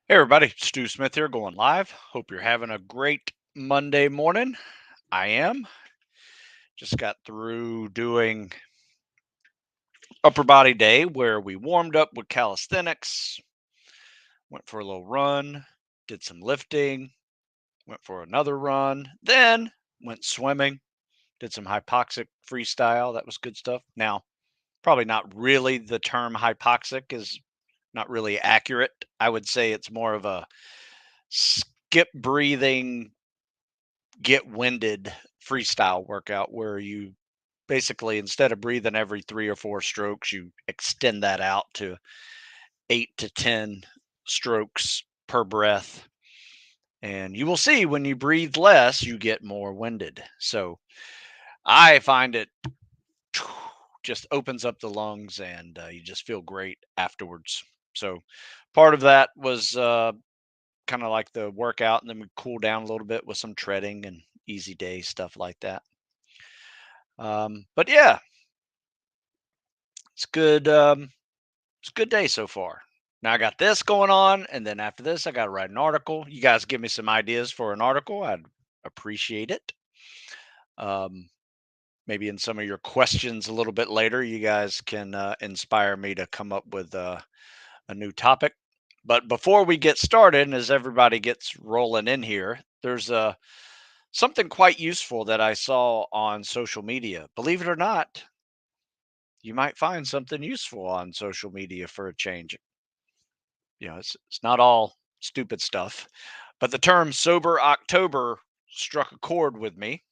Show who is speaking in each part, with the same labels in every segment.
Speaker 1: Hey everybody, Stu Smith here going live. Hope you're having a great Monday morning. I am. Just got through doing upper body day where we warmed up with calisthenics, went for a little run, did some lifting, went for another run, then went swimming, did some hypoxic freestyle. That was good stuff. Now, probably not really the term hypoxic is not really accurate. I would say it's more of a skip breathing get winded freestyle workout where you basically instead of breathing every 3 or 4 strokes, you extend that out to 8 to 10 strokes per breath. And you will see when you breathe less, you get more winded. So I find it just opens up the lungs and you just feel great afterwards. So part of that was kind of like the workout, and then we cool down a little bit with some treading and easy day stuff like that. But yeah, it's good. It's a good day so far. Now I got this going on, and then after this, I got to write an article. You guys give me some ideas for an article. I'd appreciate it. Um, Maybe in some of your questions a little bit later, you guys can inspire me to come up with a new topic. But before we get started, and as everybody gets rolling in here, there's something quite useful that I saw on social media. Believe it or not, you might find something useful on social media for a change. It's not all stupid stuff, but the term sober October struck a chord with me,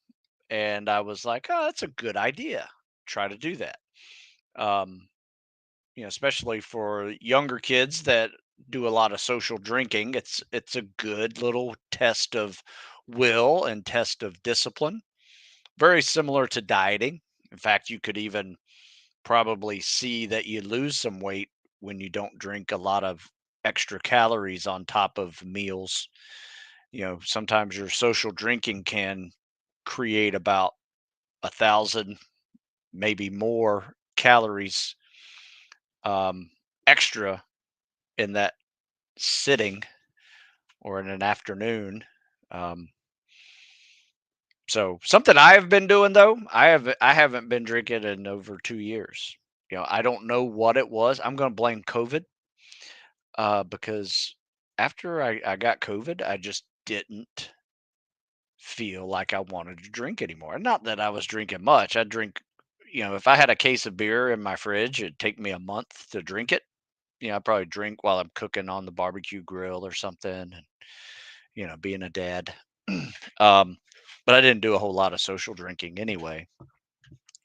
Speaker 1: and I was like, oh, that's a good idea. Try to do that. Um, Especially for younger kids that do a lot of social drinking, it's a good little test of will and test of discipline. Very similar to dieting. In fact, you could even probably see that you lose some weight when you don't drink a lot of extra calories on top of meals. Sometimes your social drinking can create about 1,000, maybe more calories um, extra in that sitting or in an afternoon. Um, so something I have been doing though, I haven't been drinking in over 2 years. I don't know what it was. I'm going to blame COVID because after I got COVID, I just didn't feel like I wanted to drink anymore. Not that I was drinking much. I drink, if I had a case of beer in my fridge, it'd take me a month to drink it. I probably drink while I'm cooking on the barbecue grill or something, and being a dad. um, but I didn't do a whole lot of social drinking anyway.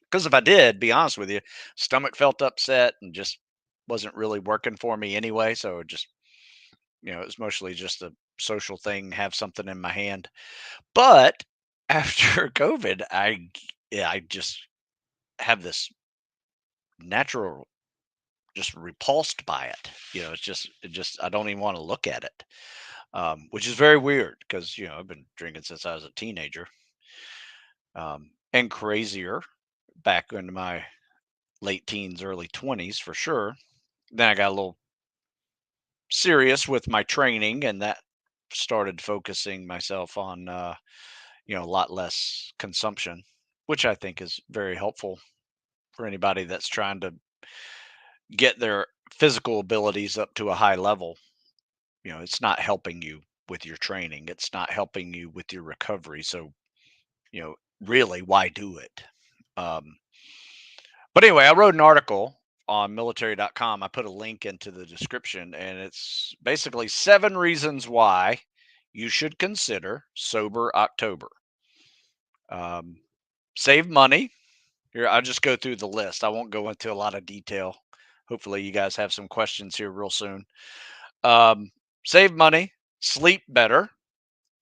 Speaker 1: Because if I did, be honest with you, stomach felt upset and just wasn't really working for me anyway. So it just it was mostly just a social thing, have something in my hand. But after COVID, yeah, I just have this natural just repulsed by it. I don't even want to look at it. Which is very weird because I've been drinking since I was a teenager, and crazier back into my late teens, early 20s for sure. Then I got a little serious with my training, and that started focusing myself on a lot less consumption, which I think is very helpful for anybody that's trying to get their physical abilities up to a high level. It's not helping you with your training, it's not helping you with your recovery. So, really, why do it? Um, but anyway, I wrote an article on military.com. I put a link into the description, and it's basically 7 reasons why you should consider sober October. Um, Save money. Here, I'll just go through the list. I won't go into a lot of detail. Hopefully, you guys have some questions here real soon. Um, Save money, sleep better.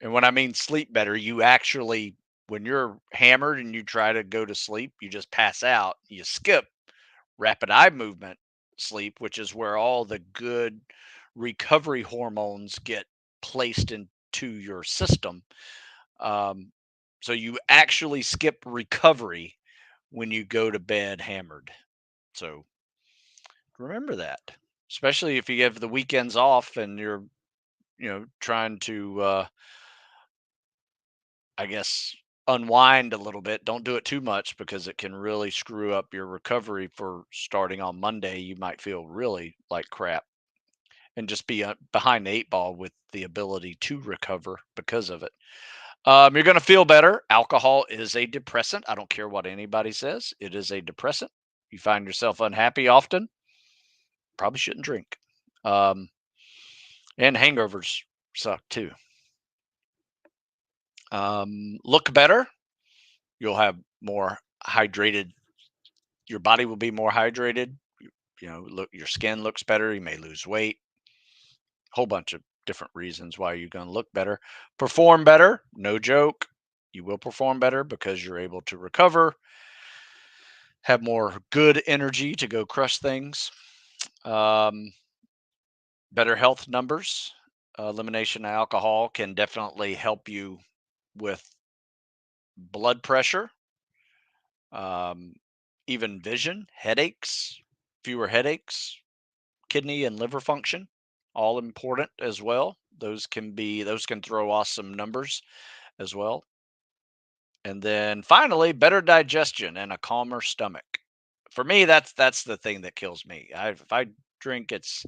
Speaker 1: And when I mean sleep better, you actually, when you're hammered and you try to go to sleep, you just pass out, you skip rapid eye movement sleep, which is where all the good recovery hormones get placed into your system. Um, so you actually skip recovery when you go to bed hammered. So remember that, especially if you have the weekends off and you're trying to, I guess, unwind a little bit. Don't do it too much because it can really screw up your recovery for starting on Monday. You might feel really like crap and just be behind the eight ball with the ability to recover because of it. You're going to feel better. Alcohol is a depressant. I don't care what anybody says. It is a depressant. You find yourself unhappy often, probably shouldn't drink. Um, and hangovers suck too. Look better. You'll have more hydrated. Your body will be more hydrated. Look, your skin looks better. You may lose weight. Whole bunch of different reasons why you're going to look better. Perform better. No joke. You will perform better because you're able to recover, have more good energy to go crush things. Um, Better health numbers. Elimination of alcohol can definitely help you with blood pressure, um, even vision, headaches, fewer headaches, kidney and liver function, all important as well. Those can throw off some numbers as well. And then finally, better digestion and a calmer stomach. For me, that's the thing that kills me. If I drink, it's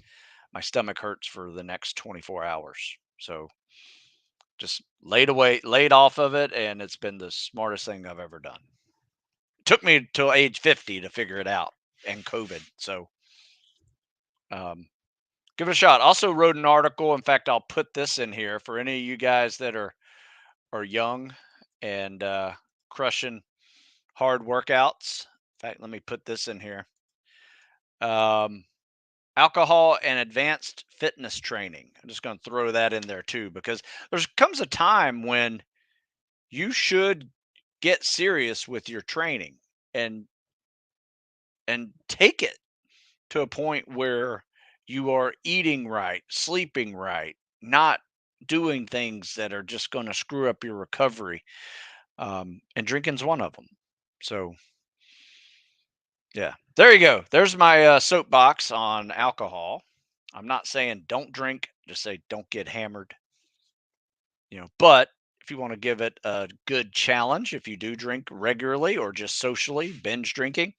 Speaker 1: my stomach hurts for the next 24 hours. So just laid off of it, and it's been the smartest thing I've ever done. Took me till age 50 to figure it out, and COVID. So um, give it a shot. Also wrote an article. In fact, I'll put this in here for any of you guys that are young and crushing hard workouts. In fact, let me put this in here. Um, Alcohol and advanced fitness training. I'm just going to throw that in there too, because there comes a time when you should get serious with your training and take it to a point where you are eating right, sleeping right, not doing things that are just going to screw up your recovery. And drinking's one of them. So yeah, there you go. There's my soapbox on alcohol. I'm not saying don't drink, just say don't get hammered. But if you want to give it a good challenge, if you do drink regularly or just socially binge drinking,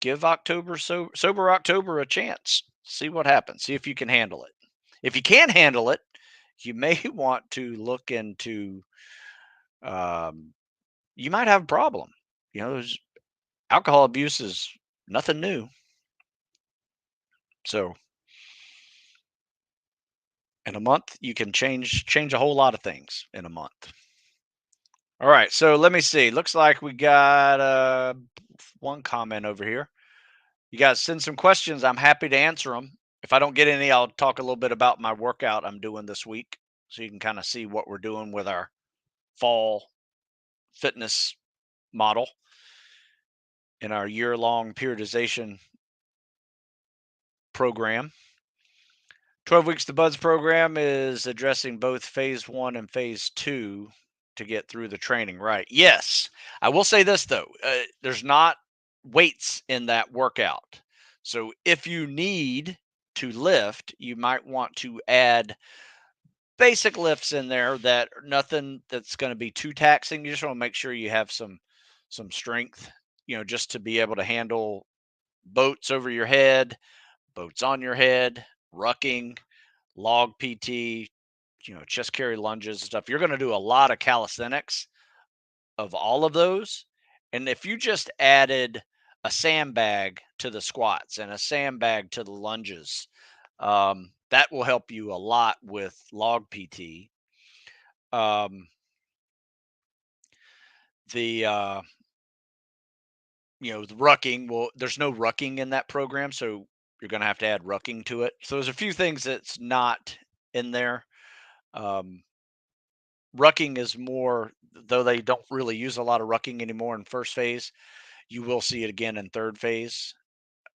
Speaker 1: give sober October a chance. See what happens. See if you can handle it. If you can't handle it, you may want to look into. Um, you might have a problem. There's alcohol abuse is nothing new. So in a month, you can change a whole lot of things in a month. All right, so let me see. Looks like we got one comment over here. You guys send some questions. I'm happy to answer them. If I don't get any, I'll talk a little bit about my workout I'm doing this week, so you can kind of see what we're doing with our fall fitness model in our year-long periodization program. 12 Weeks to Buds program is addressing both phase one and phase two to get through the training. Right. Yes. I will say this, though. There's not weights in that workout. So if you need to lift, you might want to add basic lifts in there that are nothing that's going to be too taxing. You just want to make sure you have some strength, just to be able to handle boats over your head, boats on your head, rucking, log PT, chest carry lunges and stuff. You're going to do a lot of calisthenics of all of those. And if you just added a sandbag to the squats and a sandbag to the lunges, that will help you a lot with log PT. The the rucking, well, there's no rucking in that program, so you're going to have to add rucking to it. So there's a few things that's not in there. Um, Rucking is more, though they don't really use a lot of rucking anymore in first phase. You will see it again in third phase,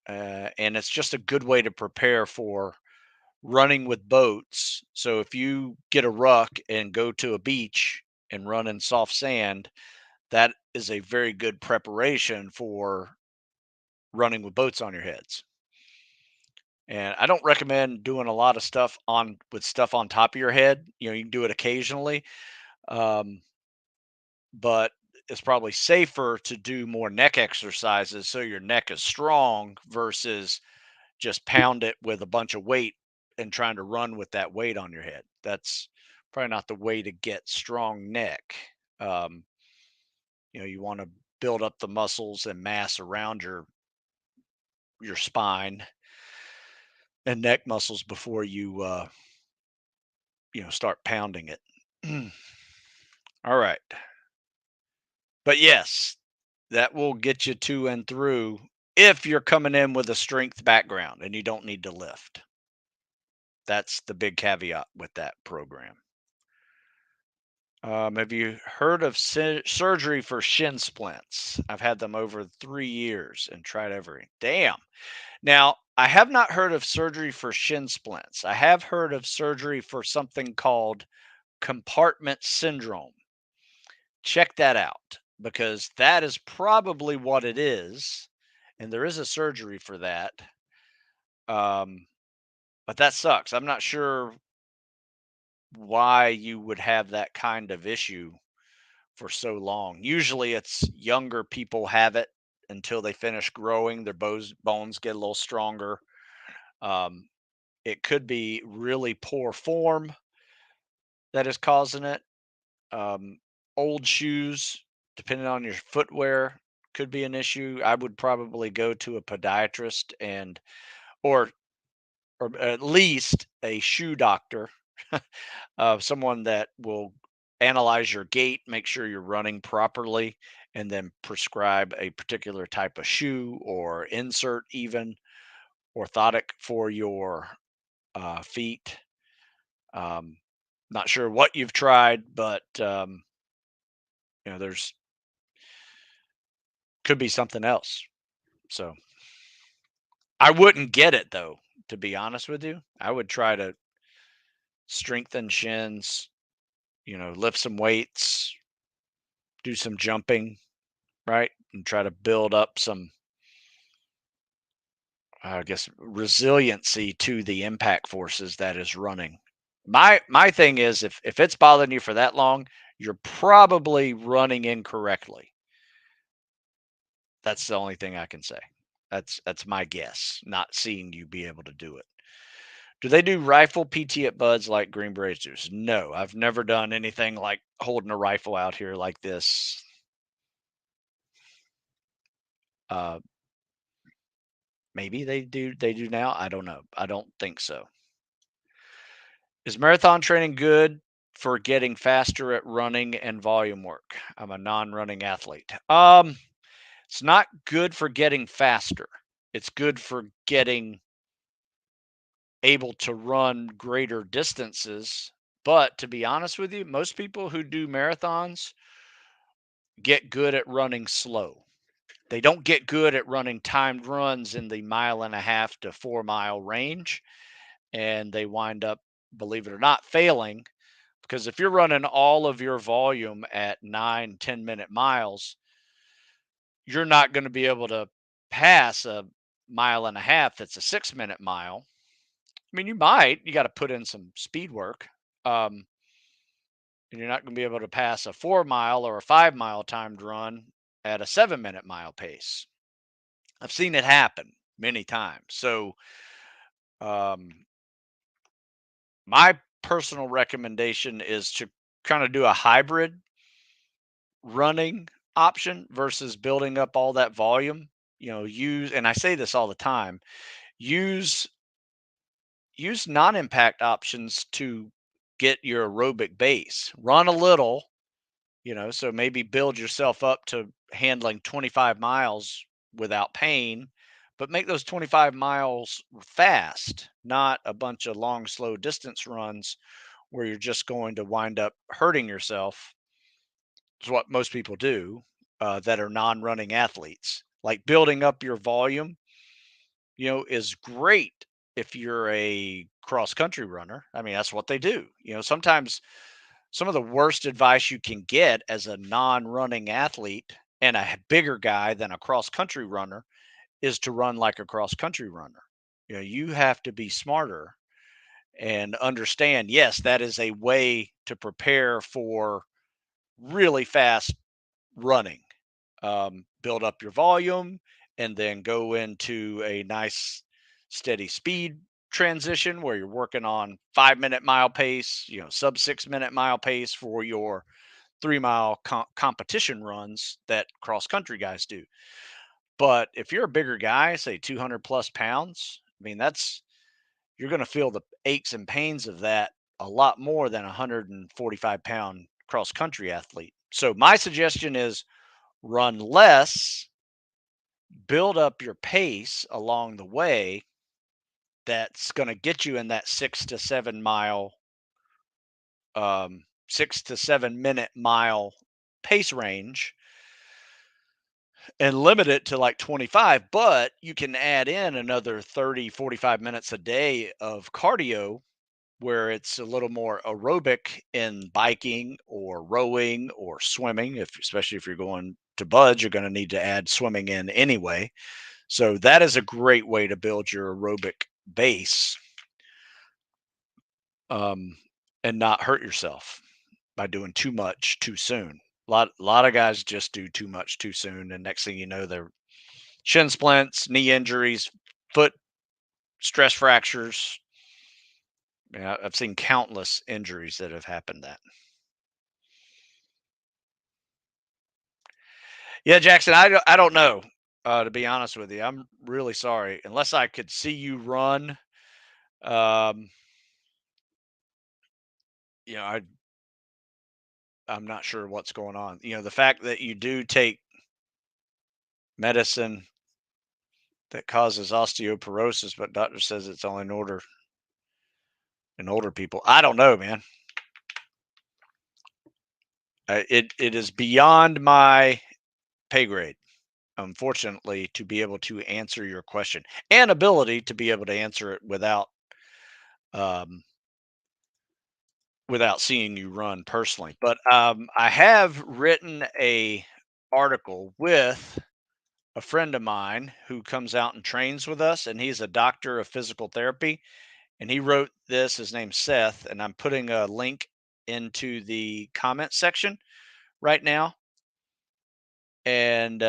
Speaker 1: and it's just a good way to prepare for running with boats. So if you get a ruck and go to a beach and run in soft sand, that is a very good preparation for running with boats on your heads. And I don't recommend doing a lot of stuff on with stuff on top of your head. You can do it occasionally, um, but it's probably safer to do more neck exercises so your neck is strong versus just pound it with a bunch of weight and trying to run with that weight on your head. That's probably not the way to get strong neck. Um, you want to build up the muscles and mass around your spine and neck muscles before you start pounding it. All right. But yes, that will get you to and through if you're coming in with a strength background and you don't need to lift. That's the big caveat with that program. Have you heard of surgery for shin splints? I've had them over 3 years and tried every. Damn. Now, I have not heard of surgery for shin splints. I have heard of surgery for something called compartment syndrome. Check that out because that is probably what it is. And there is a surgery for that. Um, but that sucks. I'm not sure why you would have that kind of issue for so long. Usually it's younger people have it until they finish growing, their bones get a little stronger. Um, it could be really poor form that is causing it. Um, Old shoes, depending on your footwear, could be an issue. I would probably go to a podiatrist and or or at least a shoe doctor, someone that will analyze your gait, make sure you're running properly, and then prescribe a particular type of shoe or insert, even orthotic for your feet. Um, Not sure what you've tried, but there's could be something else. So I wouldn't get it though, to be honest with you. I would try to strengthen shins, lift some weights, do some jumping, right? And try to build up some, I guess, resiliency to the impact forces that is running. My thing is if it's bothering you for that long, you're probably running incorrectly. That's the only thing I can say. That's my guess, not seeing you be able to do it. Do they do rifle PT at buds like Green Berets do? No, I've never done anything like holding a rifle out here like this. Uh, Maybe they do now. I don't know. I don't think so. Is marathon training good for getting faster at running and volume work? I'm a non-running athlete. It's not good for getting faster. It's good for getting able to run greater distances. But to be honest with you, most people who do marathons get good at running slow. They don't get good at running timed runs in the mile and a half to 4 mile range. And they wind up, believe it or not, failing because if you're running all of your volume at 9, 10 minute miles, you're not going to be able to pass a mile and a half that's a 6 minute mile. I mean, you got to put in some speed work. Um, and you're not going to be able to pass a 4 mile or a 5 mile timed run at a 7 minute mile pace. I've seen it happen many times. So, um, my personal recommendation is to kind of do a hybrid running option versus building up all that volume. Use, and I say this all the time, use non-impact options to get your aerobic base. Run a little, so maybe build yourself up to handling 25 miles without pain, but make those 25 miles fast, not a bunch of long, slow distance runs where you're just going to wind up hurting yourself. Is what most people do that are non-running athletes. Like building up your volume, is great if you're a cross country runner. I mean, that's what they do. Sometimes some of the worst advice you can get as a non-running athlete and a bigger guy than a cross country runner is to run like a cross country runner. You have to be smarter and understand, yes, that is a way to prepare for really fast running. Build up your volume and then go into a nice steady speed transition where you're working on 5 minute mile pace, sub 6 minute mile pace for your 3 mile competition runs that cross country guys do. But if you're a bigger guy, say 200 plus pounds, I mean, you're going to feel the aches and pains of that a lot more than a 145-pound cross country athlete. So my suggestion is run less, build up your pace along the way. That's going to get you in that 6 to 7 minute mile pace range, and limit it to like 25. But you can add in another 30, 45 minutes a day of cardio where it's a little more aerobic in biking or rowing or swimming. Especially if you're going to budge, you're going to need to add swimming in anyway. So that is a great way to build your aerobic base, um, and not hurt yourself by doing too much too soon. A lot of guys just do too much too soon, and next thing you know, they're shin splints, knee injuries, foot stress fractures. Yeah, I've seen countless injuries that have happened. That. Yeah, Jackson, I don't know. To be honest with you, I'm really sorry. Unless I could see you run, um, you know, I I'm not sure what's going on. The fact that you do take medicine that causes osteoporosis, but doctor says it's only in older people. I don't know, man. It is beyond my pay grade, unfortunately, to be able to answer your question and ability to be able to answer it um, without seeing you run personally. But I have written a article with a friend of mine who comes out and trains with us, and he's a doctor of physical therapy. And he wrote this. His name's Seth, and I'm putting a link into the comment section right now. And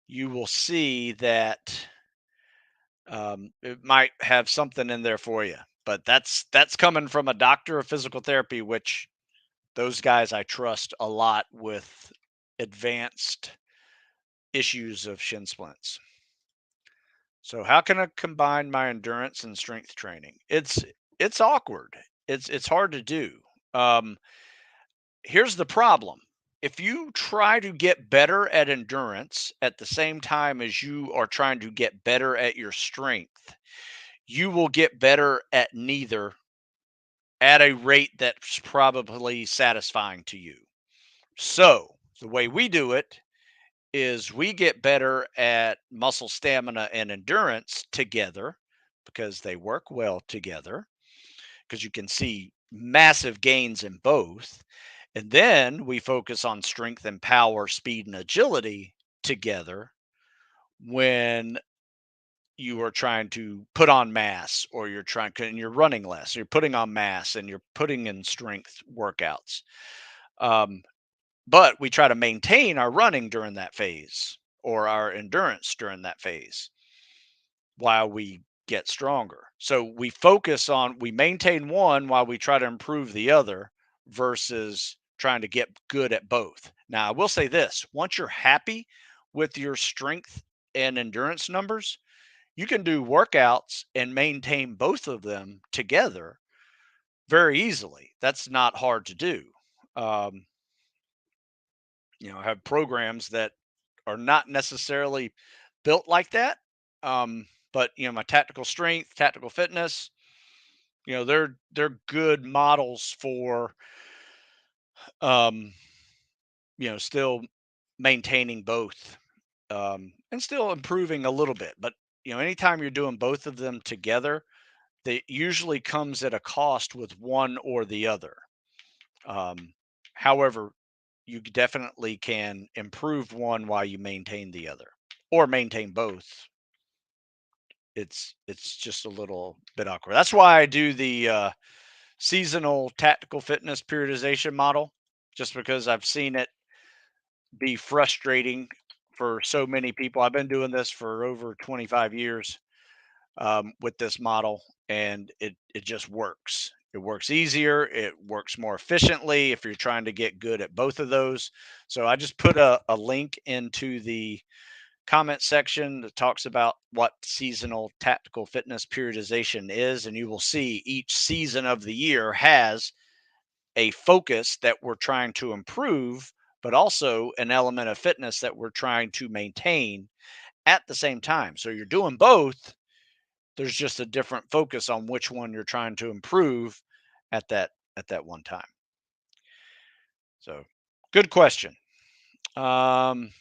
Speaker 1: you will see that it might have something in there for you. But that's coming from a doctor of physical therapy, which those guys I trust a lot with advanced issues of shin splints. So how can I combine my endurance and strength training? It's awkward. It's hard to do. Um, Here's the problem. If you try to get better at endurance at the same time as you are trying to get better at your strength, you will get better at neither at a rate that's probably satisfying to you. So, the way we do it is we get better at muscle stamina and endurance together because they work well together, because you can see massive gains in both. And then we focus on strength and power, speed and agility together when you are trying to put on mass, or and you're running less, you're putting on mass and you're putting in strength workouts. Um, but we try to maintain our running during that phase, or our endurance during that phase, while we get stronger. So we maintain one while we try to improve the other, versus trying to get good at both. Now, I will say this: once you're happy with your strength and endurance numbers, you can do workouts and maintain both of them together very easily. That's not hard to do. Um, I have programs that are not necessarily built like that. But my tactical strength, tactical fitness, they're good models for um, still maintaining both, and still improving a little bit. But anytime you're doing both of them together, they usually comes at a cost with one or the other. However, you definitely can improve one while you maintain the other, or maintain both. it's just a little bit awkward. That's why I do the seasonal tactical fitness periodization model, just because I've seen it be frustrating for so many people. I've been doing this for over 25 years with this model, and it just works. It works easier. It works more efficiently if you're trying to get good at both of those. So I just put a link into the comment section that talks about what seasonal tactical fitness periodization is, and you will see each season of the year has a focus that we're trying to improve, but also an element of fitness that we're trying to maintain at the same time. So you're doing both. There's just a different focus on which one you're trying to improve at that one time. So good question. Um,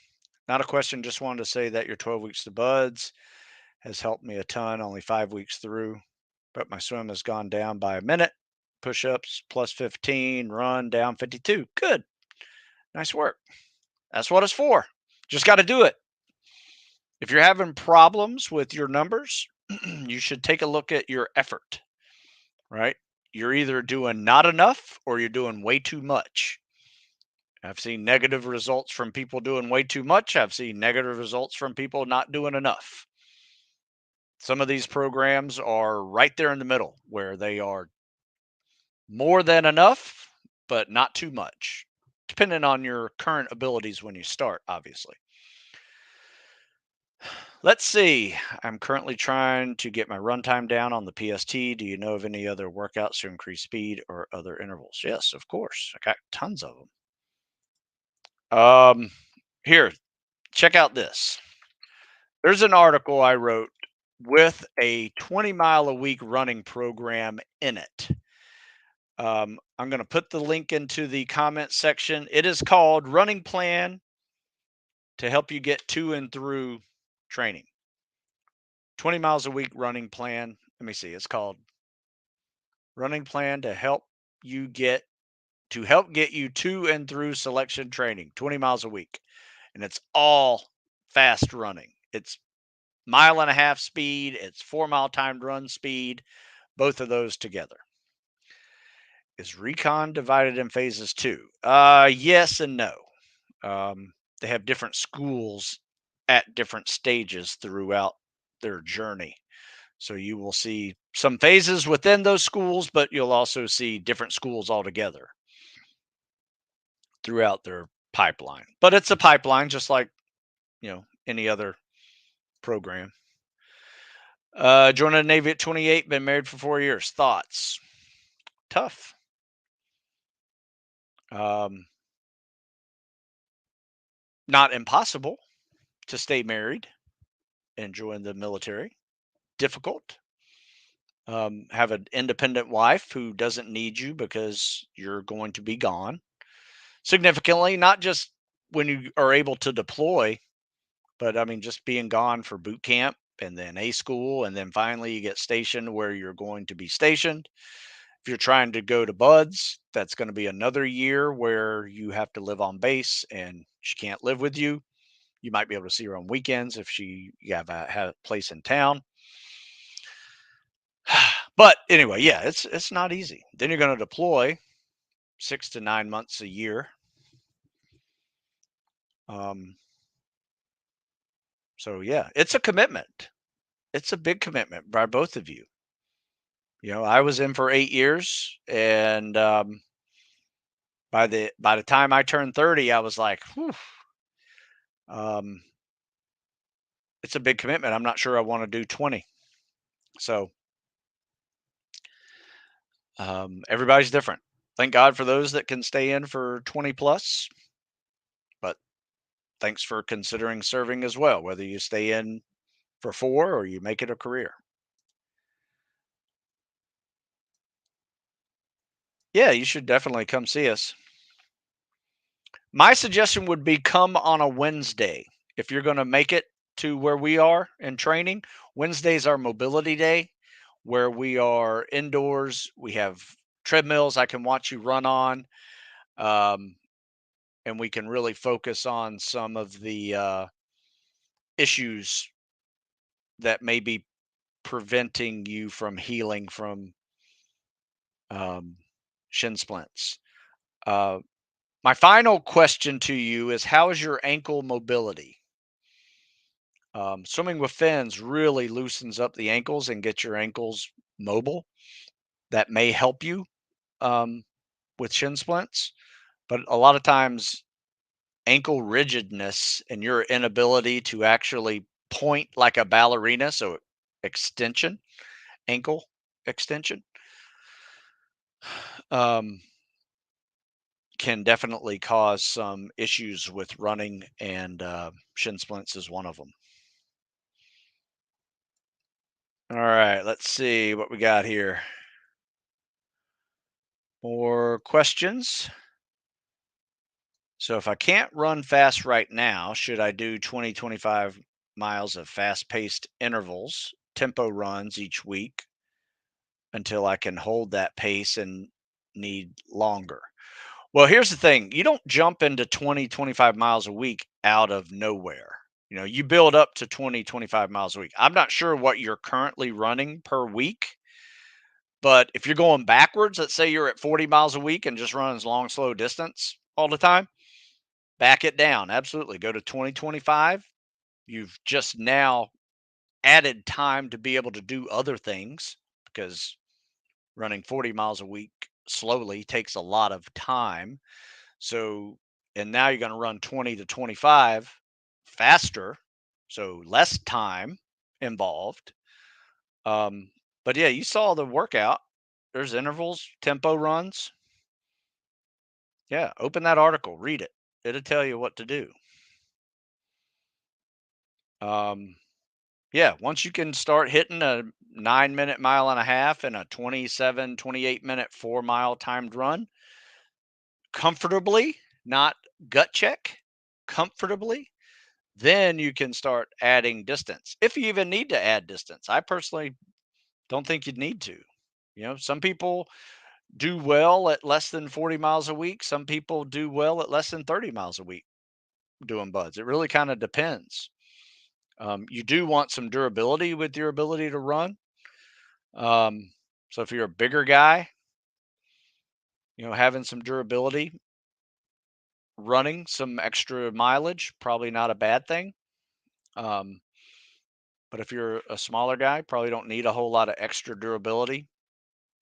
Speaker 1: Not a question. Just wanted to say that your 12 weeks to buds has helped me a ton. Only 5 weeks through, but my swim has gone down by a minute. Push ups plus 15, run down 52. Good. Nice work. That's what it's for. Just got to do it. If you're having problems with your numbers, you should take a look at your effort, right? You're either doing not enough or you're doing way too much. I've seen negative results from people doing way too much. I've seen negative results from people not doing enough. Some of these programs are right there in the middle where they are more than enough, but not too much, depending on your current abilities when you start, obviously. Let's see. I'm currently trying to get my runtime down on the PST. Do you know of any other workouts to increase speed or other intervals? Yes, of course. I got tons of them. Here, check out this. There's an article I wrote with a 20-mile a week running program in it. I'm going to put the link into the comment section. It is called Running Plan to Help You Get To and Through Training. 20 miles a week running plan. Let me see. It's called Running Plan to help get you to and through selection training. 20 miles a week. And it's all fast running. It's mile and a half speed, it's 4 mile timed run speed, both of those together. Is recon divided in phases too? Yes and no. They have different schools at different stages throughout their journey. So you will see some phases within those schools, but you'll also see different schools altogether throughout their pipeline. But it's a pipeline, just like any other program. Joined the Navy at 28, been married for 4 years. Thoughts? Tough. Um, Not impossible to stay married and join the military. Difficult. Have an independent wife who doesn't need you because you're going to be gone significantly, not just when you are able to deploy, but I mean, just being gone for boot camp and then A school. And then finally you get stationed where you're going to be stationed. If you're trying to go to buds, that's going to be another year where you have to live on base and she can't live with you. You might be able to see her on weekends if you have a place in town. But anyway, yeah, it's not easy. Then you're going to deploy 6 to 9 months a year. Um, so yeah, it's a commitment. It's a big commitment by both of you. I was in for 8 years, and by the time I turned 30, I was like, whew, um, it's a big commitment. I'm not sure I want to do 20. So everybody's different. Thank God for those that can stay in for 20 plus, but thanks for considering serving as well, whether you stay in for 4 or you make it a career. Yeah, you should definitely come see us. My suggestion would be come on a Wednesday. If you're going to make it to where we are in training, Wednesday's our mobility day where we are indoors. We have treadmills I can watch you run on. Um, and we can really focus on some of the issues that may be preventing you from healing from um, shin splints. Uh, my final question to you is, how is your ankle mobility? Swimming with fins really loosens up the ankles and get your ankles mobile. That may help you um, with shin splints, but a lot of times ankle rigidness and your inability to actually point like a ballerina, so extension, ankle extension, um, can definitely cause some issues with running, and shin splints is one of them. All right, let's see what we got here. More questions. So if I can't run fast right now, should I do 20, 25 miles of fast paced intervals, tempo runs each week until I can hold that pace and need longer? Well, here's the thing. You don't jump into 20, 25 miles a week out of nowhere. You build up to 20, 25 miles a week. I'm not sure what you're currently running per week, but if you're going backwards, let's say you're at 40 miles a week and just running long, slow distance all the time, back it down. Absolutely. Go to 2025. You've just now added time to be able to do other things, because running 40 miles a week slowly takes a lot of time. So, and now you're going to run 20 to 25 faster, so less time involved. Um, but yeah, you saw the workout. There's intervals, tempo runs. Yeah, open that article, read it. It'll tell you what to do. Um, yeah, once you can start hitting a 9-minute mile and a half and a 27, 28-minute 4 mile timed run comfortably, not gut check, comfortably, then you can start adding distance. If you even need to add distance, I personally don't think you'd need to. Some people do well at less than 40 miles a week. Some people do well at less than 30 miles a week doing buds. It really kind of depends. You do want some durability with your ability to run. Um, so if you're a bigger guy, having some durability, running some extra mileage, probably not a bad thing. Um, but if you're a smaller guy, probably don't need a whole lot of extra durability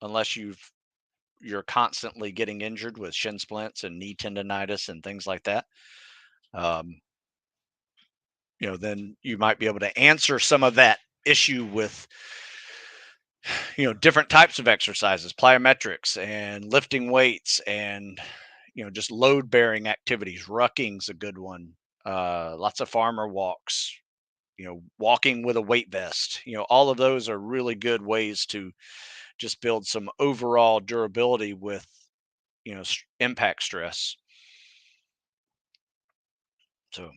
Speaker 1: unless you're constantly getting injured with shin splints and knee tendonitis and things like that. Um, then you might be able to answer some of that issue with different types of exercises, plyometrics and lifting weights, and just load bearing activities. Rucking's a good one. Lots of farmer walks, walking with a weight vest. All of those are really good ways to just build some overall durability with impact stress. So,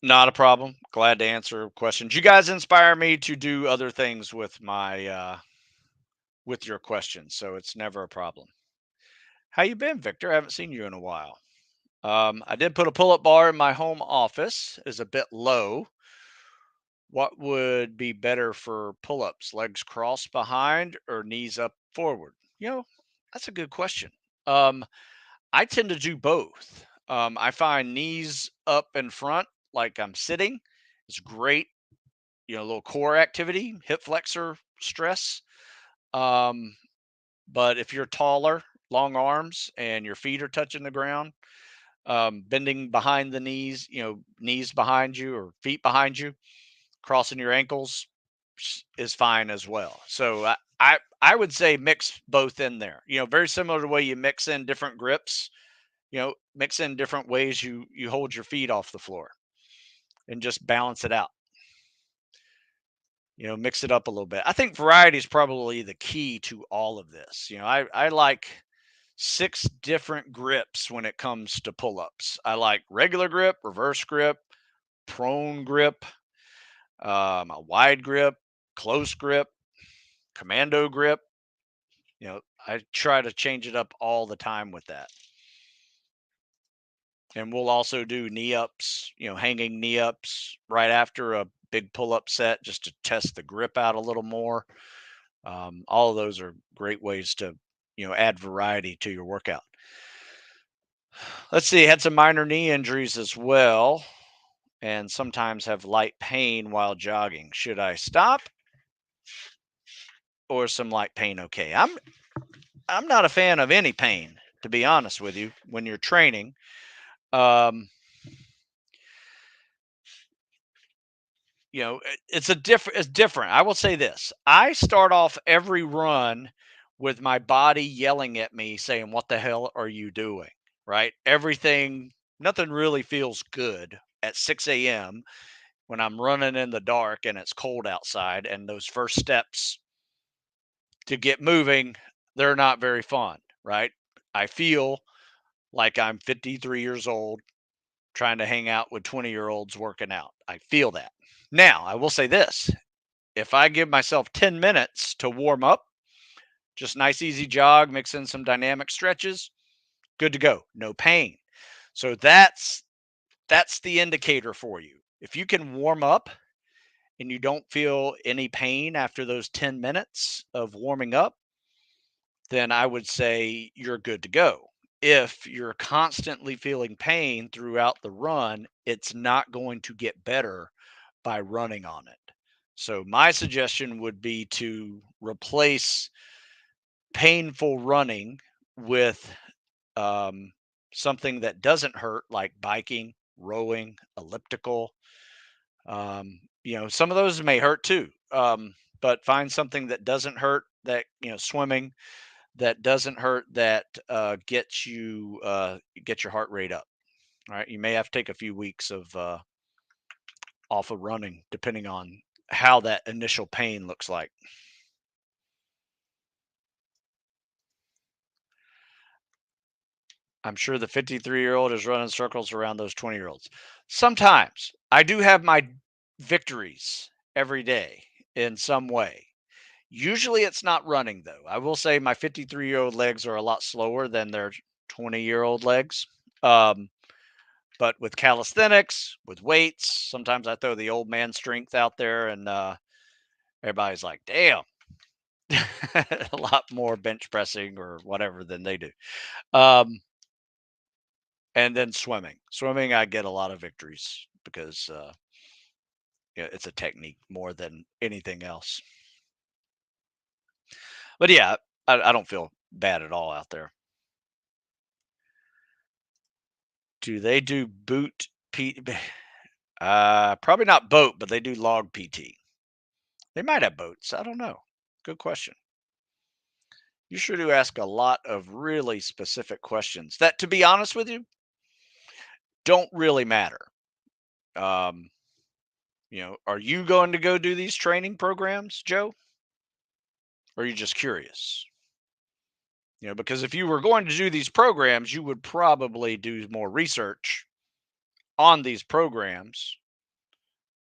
Speaker 1: not a problem. Glad to answer questions. You guys inspire me to do other things with my with your questions, so it's never a problem. How you been, Victor? I haven't seen you in a while. I did put a pull-up bar in my home office. Is a bit low. What would be better for pull-ups? Legs crossed behind or knees up forward? That's a good question. Um, I tend to do both. I find knees up in front, like I'm sitting, is great. A little core activity, hip flexor stress. Um, but if you're taller, long arms, and your feet are touching the ground, bending behind the knees, knees behind you or feet behind you, crossing your ankles is fine as well. So I would say mix both in there. Very similar to the way you mix in different grips. Mix in different ways you hold your feet off the floor and just balance it out. Mix it up a little bit. I think variety is probably the key to all of this. I like 6 different grips when it comes to pull-ups. I like regular grip, reverse grip, prone grip, a wide grip, close grip, commando grip. I try to change it up all the time with that. And we'll also do knee ups, hanging knee ups right after a big pull up set just to test the grip out a little more. All of those are great ways to, add variety to your workout. Let's see, had some minor knee injuries as well, and sometimes have light pain while jogging. Should I stop or some light pain? Okay, I'm not a fan of any pain, to be honest with you, when you're training. Um, it's different. I will say this. I start off every run with my body yelling at me saying, "What the hell are you doing?" Right? Nothing really feels good at 6 a.m. when I'm running in the dark and it's cold outside, and those first steps to get moving, they're not very fun, right? I feel like I'm 53 years old trying to hang out with 20-year-olds working out. I feel that. Now, I will say this, if I give myself 10 minutes to warm up, just nice easy jog, mix in some dynamic stretches, good to go. No pain. So that's the indicator for you. If you can warm up and you don't feel any pain after those 10 minutes of warming up, then I would say you're good to go. If you're constantly feeling pain throughout the run, it's not going to get better by running on it. So, my suggestion would be to replace painful running with um, something that doesn't hurt, like biking, rowing, elliptical. Some of those may hurt too, but find something that doesn't hurt, that, swimming that doesn't hurt, that get your heart rate up. All right, you may have to take a few weeks of off of running, depending on how that initial pain looks like. I'm sure the 53-year-old is running circles around those 20-year-olds. Sometimes I do have my victories every day in some way. Usually it's not running, though. I will say my 53-year-old legs are a lot slower than their 20-year-old legs. Um, but with calisthenics, with weights, sometimes I throw the old man strength out there, and everybody's like, damn, a lot more bench pressing or whatever than they do. Um, and then swimming. Swimming, I get a lot of victories because it's a technique more than anything else. But yeah, I don't feel bad at all out there. Do they do boot P? Probably not boat, but they do log PT. They might have boats. I don't know. Good question. You sure do ask a lot of really specific questions that, to be honest with you, don't really matter. Um, are you going to go do these training programs, Joe? Or are you just curious? Because if you were going to do these programs, you would probably do more research on these programs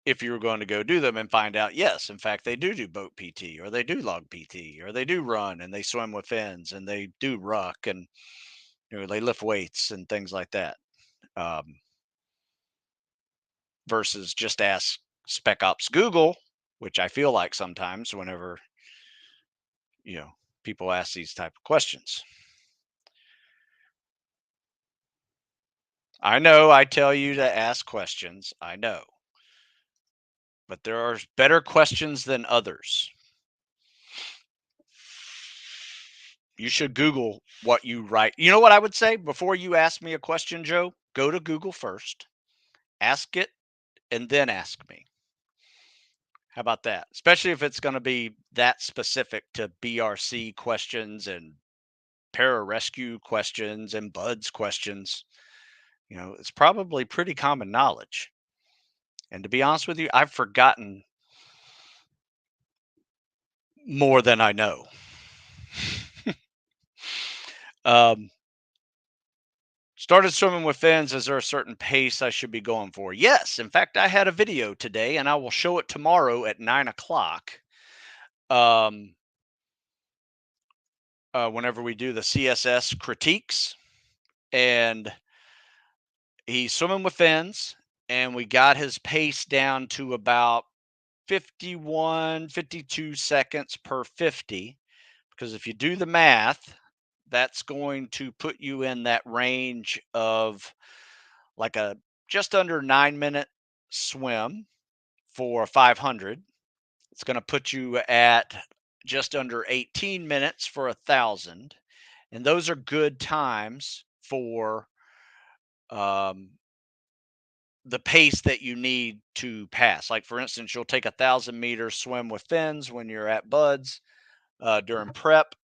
Speaker 1: if you were going to go do them and find out, yes, in fact, they do boat PT, or they do log PT, or they do run and they swim with fins and they do ruck, and they lift weights and things like that. Um, versus just ask Spec Ops Google, which I feel like sometimes whenever you know people ask these type of questions. I know I tell you to ask questions. I know, but there are better questions than others. You should Google what you write. You know what I would say before you ask me a question, Joe? Go to Google first, ask it, and then ask me. How about that? Especially if it's going to be that specific to BRC questions and pararescue questions and buds questions. It's probably pretty common knowledge. And to be honest with you, I've forgotten more than I know. um, Started swimming with fins. Is there a certain pace I should be going for? Yes. In fact, I had a video today, and I will show it tomorrow at 9 o'clock. Um, whenever we do the CSS critiques, and he's swimming with fins, and we got his pace down to about 51, 52 seconds per 50. Because if you do the math, that's going to put you in that range of like a just under 9-minute swim for 500. It's going to put you at just under 18 minutes for 1,000. And those are good times for um, the pace that you need to pass. Like, for instance, you'll take 1,000 meters swim with fins when you're at Buds during prep,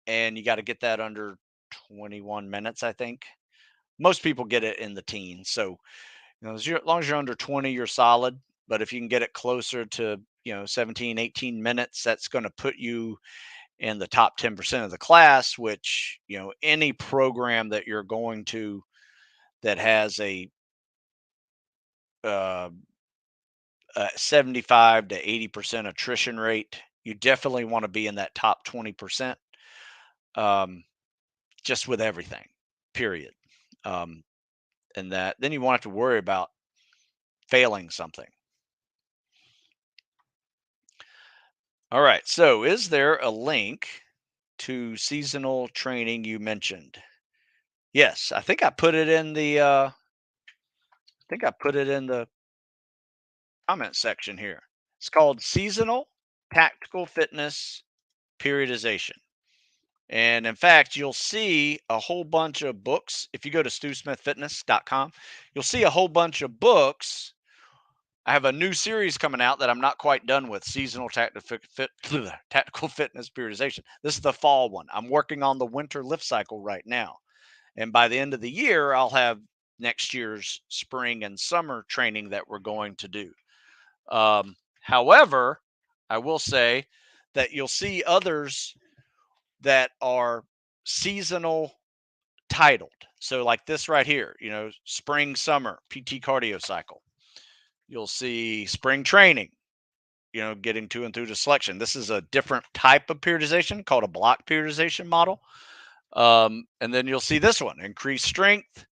Speaker 1: and you got to get that under 21 minutes, I think. Most people get it in the teens. So, as long as you're under 20, you're solid. But if you can get it closer to, 17, 18 minutes, that's going to put you in the top 10% of the class, which, any program that you're going to that has uh, a 75 to 80% attrition rate, you definitely want to be in that top 20%, um, just with everything, period. Um, and that then you won't have to worry about failing something. All right. So, is there a link to seasonal training you mentioned? Yes, I think I put it in the. I think I put it in the comment section here. It's called Seasonal Tactical Fitness Periodization. And in fact, you'll see a whole bunch of books. If you go to stewsmithfitness.com, you'll see a whole bunch of books. I have a new series coming out that I'm not quite done with, Seasonal Tactical Fitness Periodization. This is the fall one. I'm working on the winter lift cycle right now. And by the end of the year, I'll have next year's spring and summer training that we're going to do. However, I will say that you'll see others that are seasonal titled. So, like this right here, spring, summer, PT cardio cycle. You'll see spring training, getting to and through the selection. This is a different type of periodization called a block periodization model. And then you'll see this one, increased strength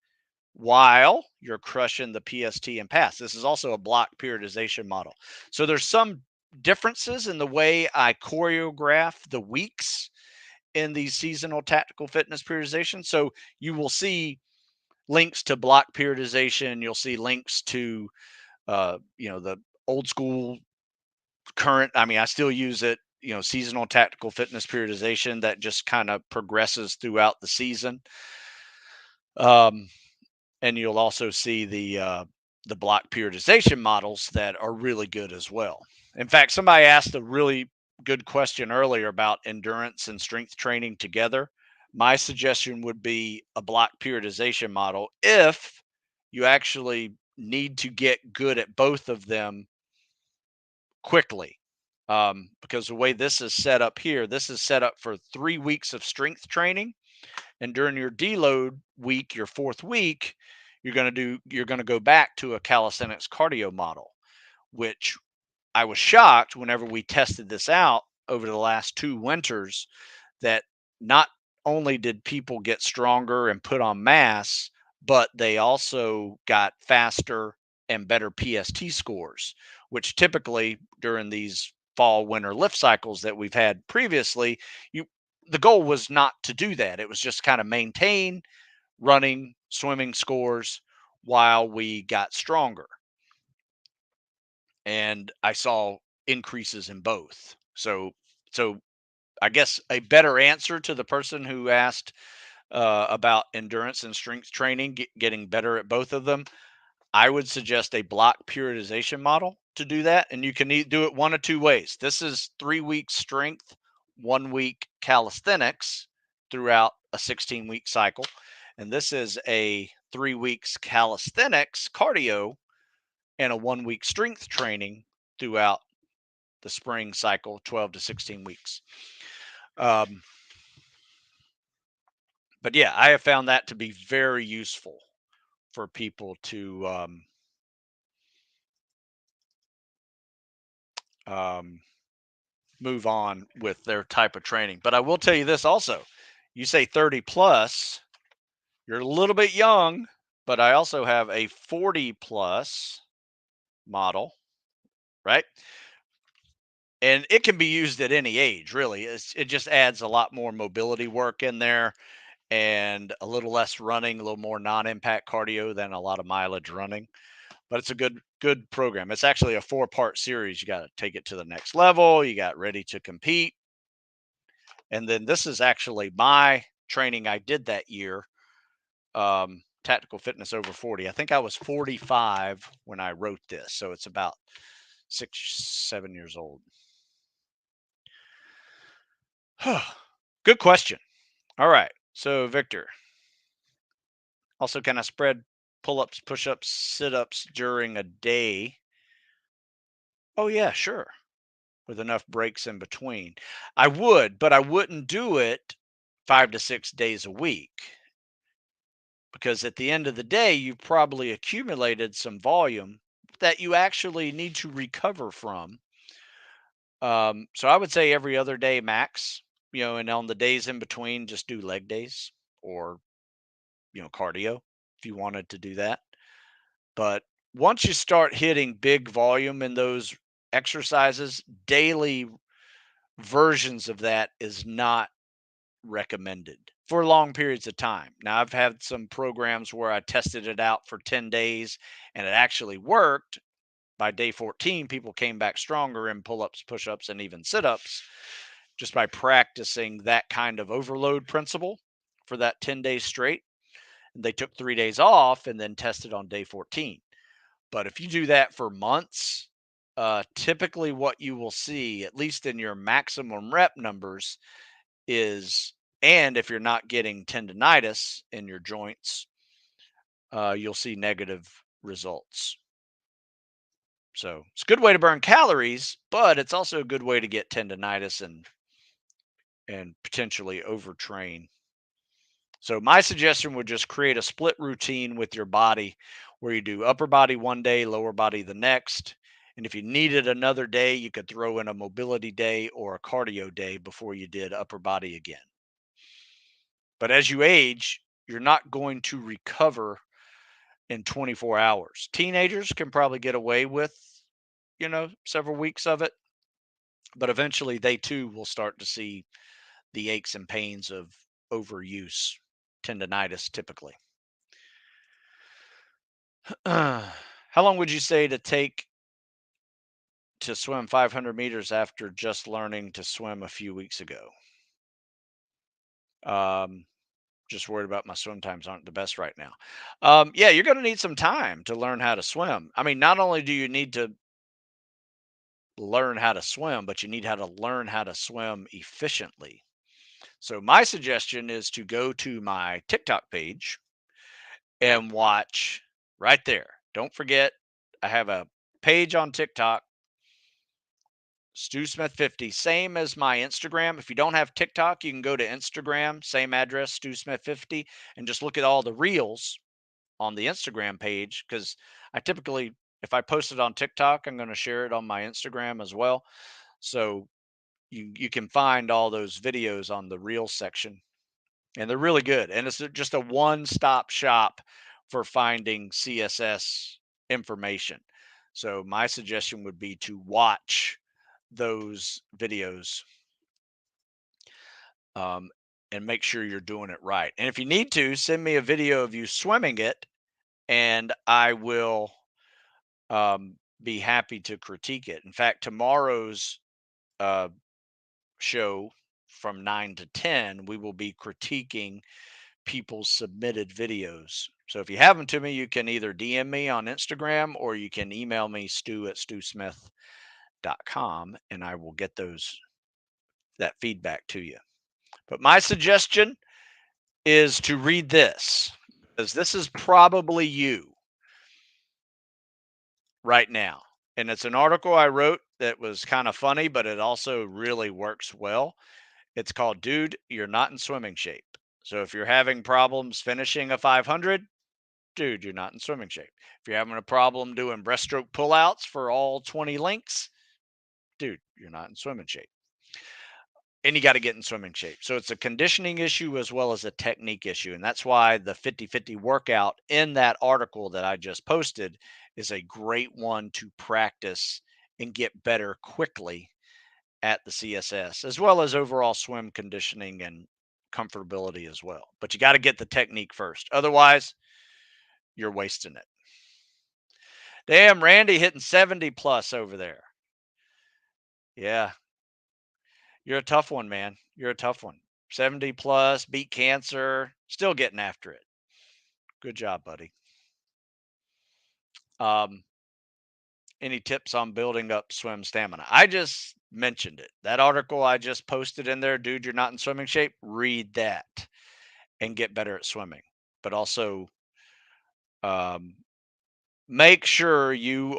Speaker 1: while you're crushing the PST and pass. This is also a block periodization model. So there's some differences in the way I choreograph the weeks in these seasonal tactical fitness periodization. So you will see links to block periodization. You'll see links to, the old school current. I mean, I still use it, seasonal tactical fitness periodization that just kind of progresses throughout the season. And you'll also see the block periodization models that are really good as well. In fact, somebody asked a really good question earlier about endurance and strength training together. My suggestion would be a block periodization model if you actually need to get good at both of them quickly. Because the way this is set up here, this is set up for 3 weeks of strength training, and during your deload week, your fourth week, you're going to go back to a calisthenics cardio model, which I was shocked whenever we tested this out over the last 2 winters, that not only did people get stronger and put on mass, but they also got faster and better PST scores, which typically during these fall winter lift cycles that we've had previously, you the goal was not to do that. It was just kind of maintain running, swimming scores while we got stronger. And I saw increases in both. So I guess a better answer to the person who asked about endurance and strength training, getting better at both of them, I would suggest a block periodization model to do that. And you can do it one of two ways. This is 3 weeks strength, 1 week calisthenics throughout a 16-week cycle. And this is a 3 weeks calisthenics cardio and a 1 week strength training throughout the spring cycle, 12 to 16 weeks. Um, but yeah, I have found that to be very useful for people to um, move on with their type of training. But I will tell you this also: you say 30 plus, you're a little bit young, but I also have a 40 plus model, right? And it can be used at any age, really. It just adds a lot more mobility work in there and a little less running, a little more non-impact cardio than a lot of mileage running. But it's a good program. It's actually a 4-part series. You got to take it to the next level. You got ready to compete. And then this is actually my training I did that year, tactical fitness over 40. I think I was 45 when I wrote this. So it's about 6, 7 years old. Good question. All right. So, Victor, also, can I spread pull ups, push ups, sit ups during a day? Oh, yeah, sure. With enough breaks in between. I would, but I wouldn't do it 5 to 6 days a week because at the end of the day, you've probably accumulated some volume that you actually need to recover from. So I would say every other day max, and on the days in between, just do leg days or, cardio if you wanted to do that. But once you start hitting big volume in those exercises, daily versions of that is not recommended for long periods of time. Now, I've had some programs where I tested it out for 10 days and it actually worked. By day 14, people came back stronger in pull ups, push ups, and even sit ups just by practicing that kind of overload principle for that 10 days straight. And they took 3 days off and then tested on day 14. But if you do that for months, typically what you will see, at least in your maximum rep numbers, is, and if you're not getting tendonitis in your joints, you'll see negative results. So it's a good way to burn calories, but it's also a good way to get tendonitis and potentially overtrain. So my suggestion would just create a split routine with your body where you do upper body one day, lower body the next. And if you needed another day, you could throw in a mobility day or a cardio day before you did upper body again. But as you age, you're not going to recover in 24 hours. Teenagers can probably get away with, several weeks of it, but eventually they too will start to see the aches and pains of overuse, tendonitis typically. How long would you say to take to swim 500 meters after just learning to swim a few weeks ago? Um, just worried about my swim times aren't the best right now. Yeah, you're going to need some time to learn how to swim. I mean, not only do you need to learn how to swim, but you need how to learn how to swim efficiently. So my suggestion is to go to my TikTok page and watch right there. Don't forget, I have a page on TikTok, Stu Smith 50, same as my Instagram. If you don't have TikTok, you can go to Instagram, same address, Stu Smith 50, and just look at all the reels on the Instagram page. Because I typically, if I post it on TikTok, I'm going to share it on my Instagram as well. So you can find all those videos on the Reels section, and they're really good. And it's just a one-stop shop for finding CSS information. So my suggestion would be to watch those videos, um, and make sure you're doing it right. And if you need to, send me a video of you swimming it, and I will, be happy to critique it. In fact, tomorrow's uh, show from 9 to 10, we will be critiquing people's submitted videos. So if you have them to me, you can either DM me on Instagram or you can email me, stu@stusmith.com, and I will get that feedback to you. But my suggestion is to read this, because this is probably you right now. And it's an article I wrote that was kind of funny, but it also really works well. It's called Dude, You're Not in Swimming Shape. So if you're having problems finishing a 500, dude, you're not in swimming shape. If you're having a problem doing breaststroke pullouts for all 20 links, dude, you're not in swimming shape. and you got to get in swimming shape. So it's a conditioning issue as well as a technique issue. And that's why the 50-50 workout in that article that I just posted is a great one to practice and get better quickly at the CSS, as well as overall swim conditioning and comfortability as well. But you got to get the technique first. Otherwise, you're wasting it. Damn, Randy hitting 70 plus over there. Yeah, you're a tough one, man. You're a tough one. 70 plus, beat cancer, still getting after it. Good job, buddy. Um, any tips on building up swim stamina? I just mentioned it. That article I just posted in there, dude, you're not in swimming shape. Read that and get better at swimming. But also, um, make sure you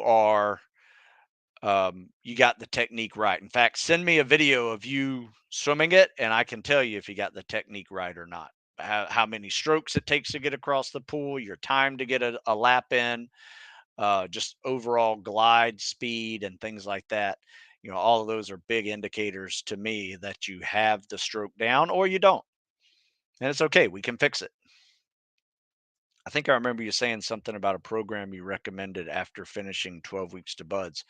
Speaker 1: got the technique right. In fact, send me a video of you swimming it, and I can tell you if you got the technique right or not. How many strokes it takes to get across the pool, your time to get a lap in, just overall glide speed and things like that. All of those are big indicators to me that you have the stroke down or you don't. And it's okay. We can fix it. I think I remember you saying something about a program you recommended after finishing 12 weeks to buds.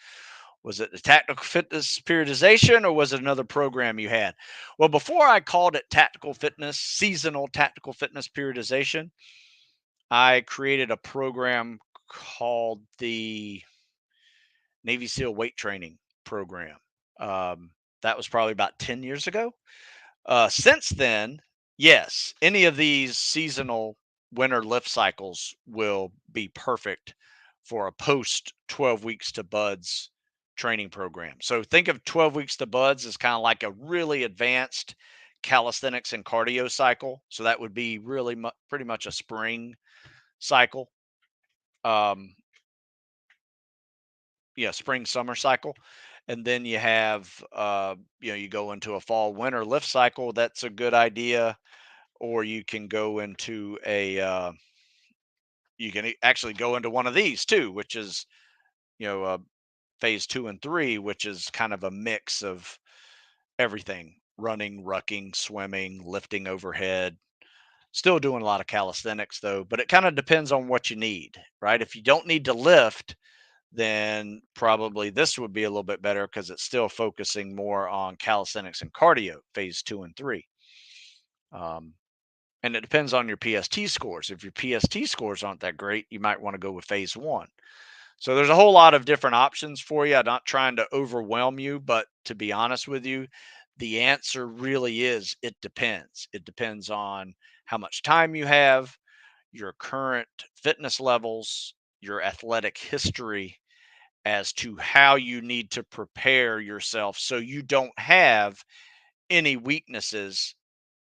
Speaker 1: Was it the tactical fitness periodization or was it another program you had? Well, before I called it tactical fitness, seasonal tactical fitness periodization, I created a program called the Navy SEAL weight training program. Um, that was probably about 10 years ago. Since then, yes, any of these seasonal winter lift cycles will be perfect for a post 12 weeks to buds training program. So think of 12 weeks to buds as kind of like a really advanced calisthenics and cardio cycle. So that would be really pretty much a spring cycle. Um, yeah, spring summer cycle. And then you have you go into a fall winter lift cycle. That's a good idea. Or you can go into you can actually go into one of these too, which is phase 2 and 3, which is kind of a mix of everything: running, rucking, swimming, lifting overhead. Still doing a lot of calisthenics though, but it kind of depends on what you need, right? If you don't need to lift, then probably this would be a little bit better because it's still focusing more on calisthenics and cardio, phase 2 and 3. Um, and it depends on your PST scores. If your PST scores aren't that great, you might want to go with phase 1. So there's a whole lot of different options for you. I'm not trying to overwhelm you, but to be honest with you, the answer really is it depends. It depends on how much time you have, your current fitness levels, your athletic history, as to how you need to prepare yourself so you don't have any weaknesses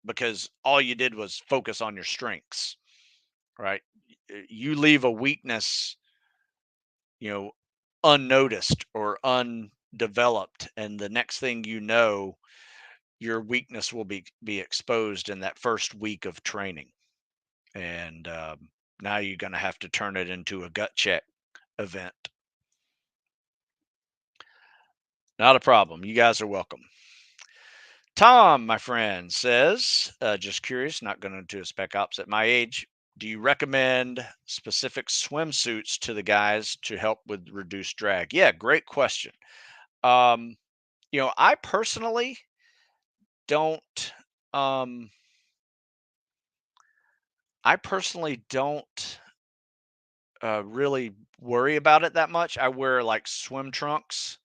Speaker 1: because all you did was focus on your strengths, right? You leave a weakness, you know, unnoticed or undeveloped, and the next thing you know, your weakness will be exposed in that first week of training, and now you're going to have to turn it into a gut check event. Not a problem. You guys are welcome. Tom, my friend, says, just curious, not going to do a Spec Ops at my age. Do you recommend specific swimsuits to the guys to help with reduced drag? Yeah, great question. Um, I personally don't, um, really worry about it that much. I wear like swim trunks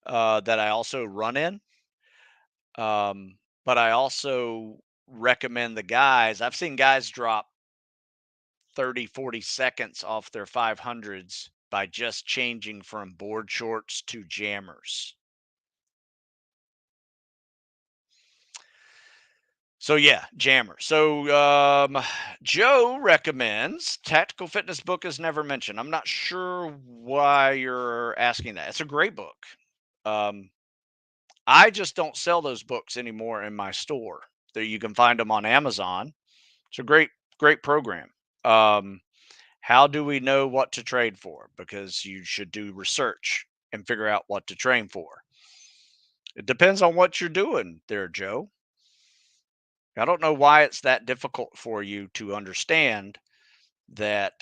Speaker 1: that I also run in. But I also recommend the guys. I've seen guys drop 30, 40 seconds off their 500s by just changing from board shorts to jammers. So yeah, jammer. So Joe recommends Tactical Fitness book is never mentioned. I'm not sure why you're asking that. It's a great book. Um, I just don't sell those books anymore in my store. There you can find them on Amazon. It's a great program. Um, how do we know what to trade for? Because you should do research and figure out what to train for. It depends on what you're doing there, Joe. I don't know why it's that difficult for you to understand that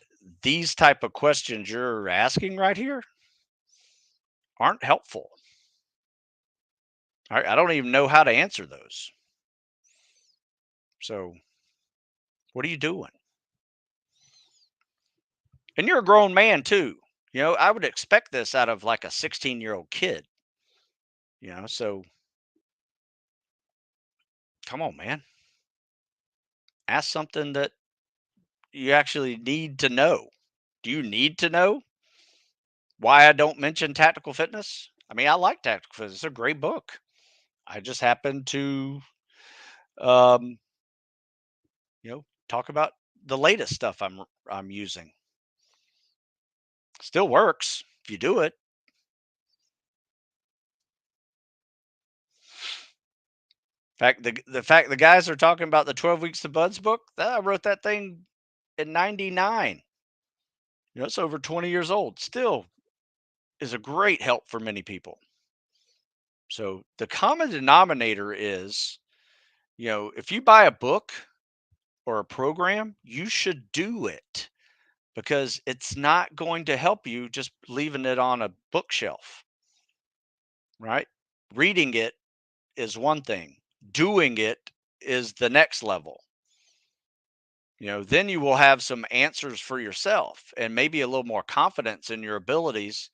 Speaker 1: these type of questions you're asking right here aren't helpful. I don't even know how to answer those. So, what are you doing? And you're a grown man too. I would expect this out of like a 16-year-old kid, so come on, man. Ask something that you actually need to know. Do you need to know why I don't mention tactical fitness? I mean, I like tactical fitness. It's a great book. I just happen to, um, talk about the latest stuff I'm using. Still works if you do it. The fact the guys are talking about the 12 Weeks to Buds book, I wrote that thing in 99. It's over 20 years old. Still is a great help for many people. So the common denominator is, if you buy a book or a program, you should do it because it's not going to help you just leaving it on a bookshelf, right? Reading it is one thing, doing it is the next level. Then you will have some answers for yourself and maybe a little more confidence in your abilities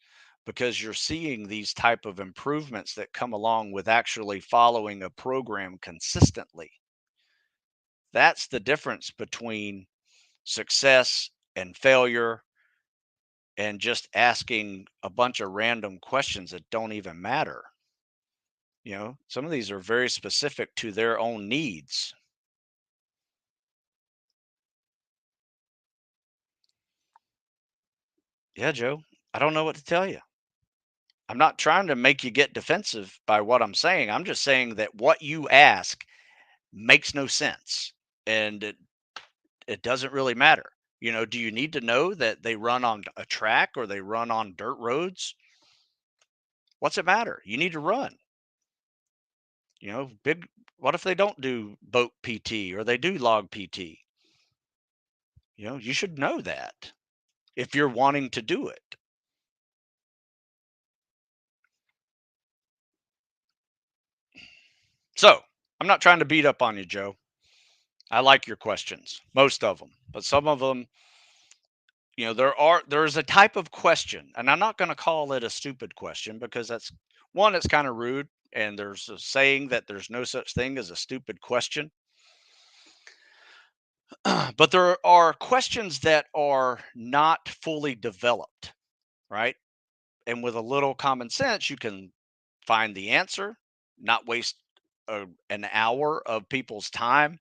Speaker 1: because you're seeing these type of improvements that come along with actually following a program consistently. That's the difference between success and failure and just asking a bunch of random questions that don't even matter. Some of these are very specific to their own needs. Yeah, Joe, I don't know what to tell you. I'm not trying to make you get defensive by what I'm saying. I'm just saying that what you ask makes no sense and it doesn't really matter. Do you need to know that they run on a track or they run on dirt roads? What's it matter? You need to run. Big what if they don't do boat PT or they do log PT? You should know that if you're wanting to do it. So, I'm not trying to beat up on you, Joe. I like your questions, most of them, but some of them, there's a type of question, and I'm not going to call it a stupid question because that's one, it's kind of rude, and there's a saying that there's no such thing as a stupid question. But there are questions that are not fully developed, right? And with a little common sense, you can find the answer, not waste an hour of people's time,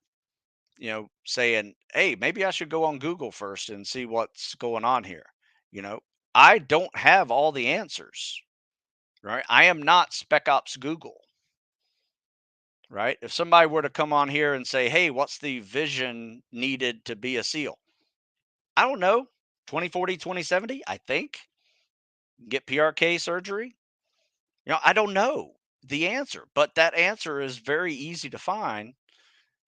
Speaker 1: saying, hey, maybe I should go on Google first and see what's going on here. You know, I don't have all the answers, right? I am not Spec Ops Google, right? If somebody were to come on here and say, hey, what's the vision needed to be a SEAL? I don't know. 2040, 2070, I think. Get PRK surgery. I don't know the answer, but that answer is very easy to find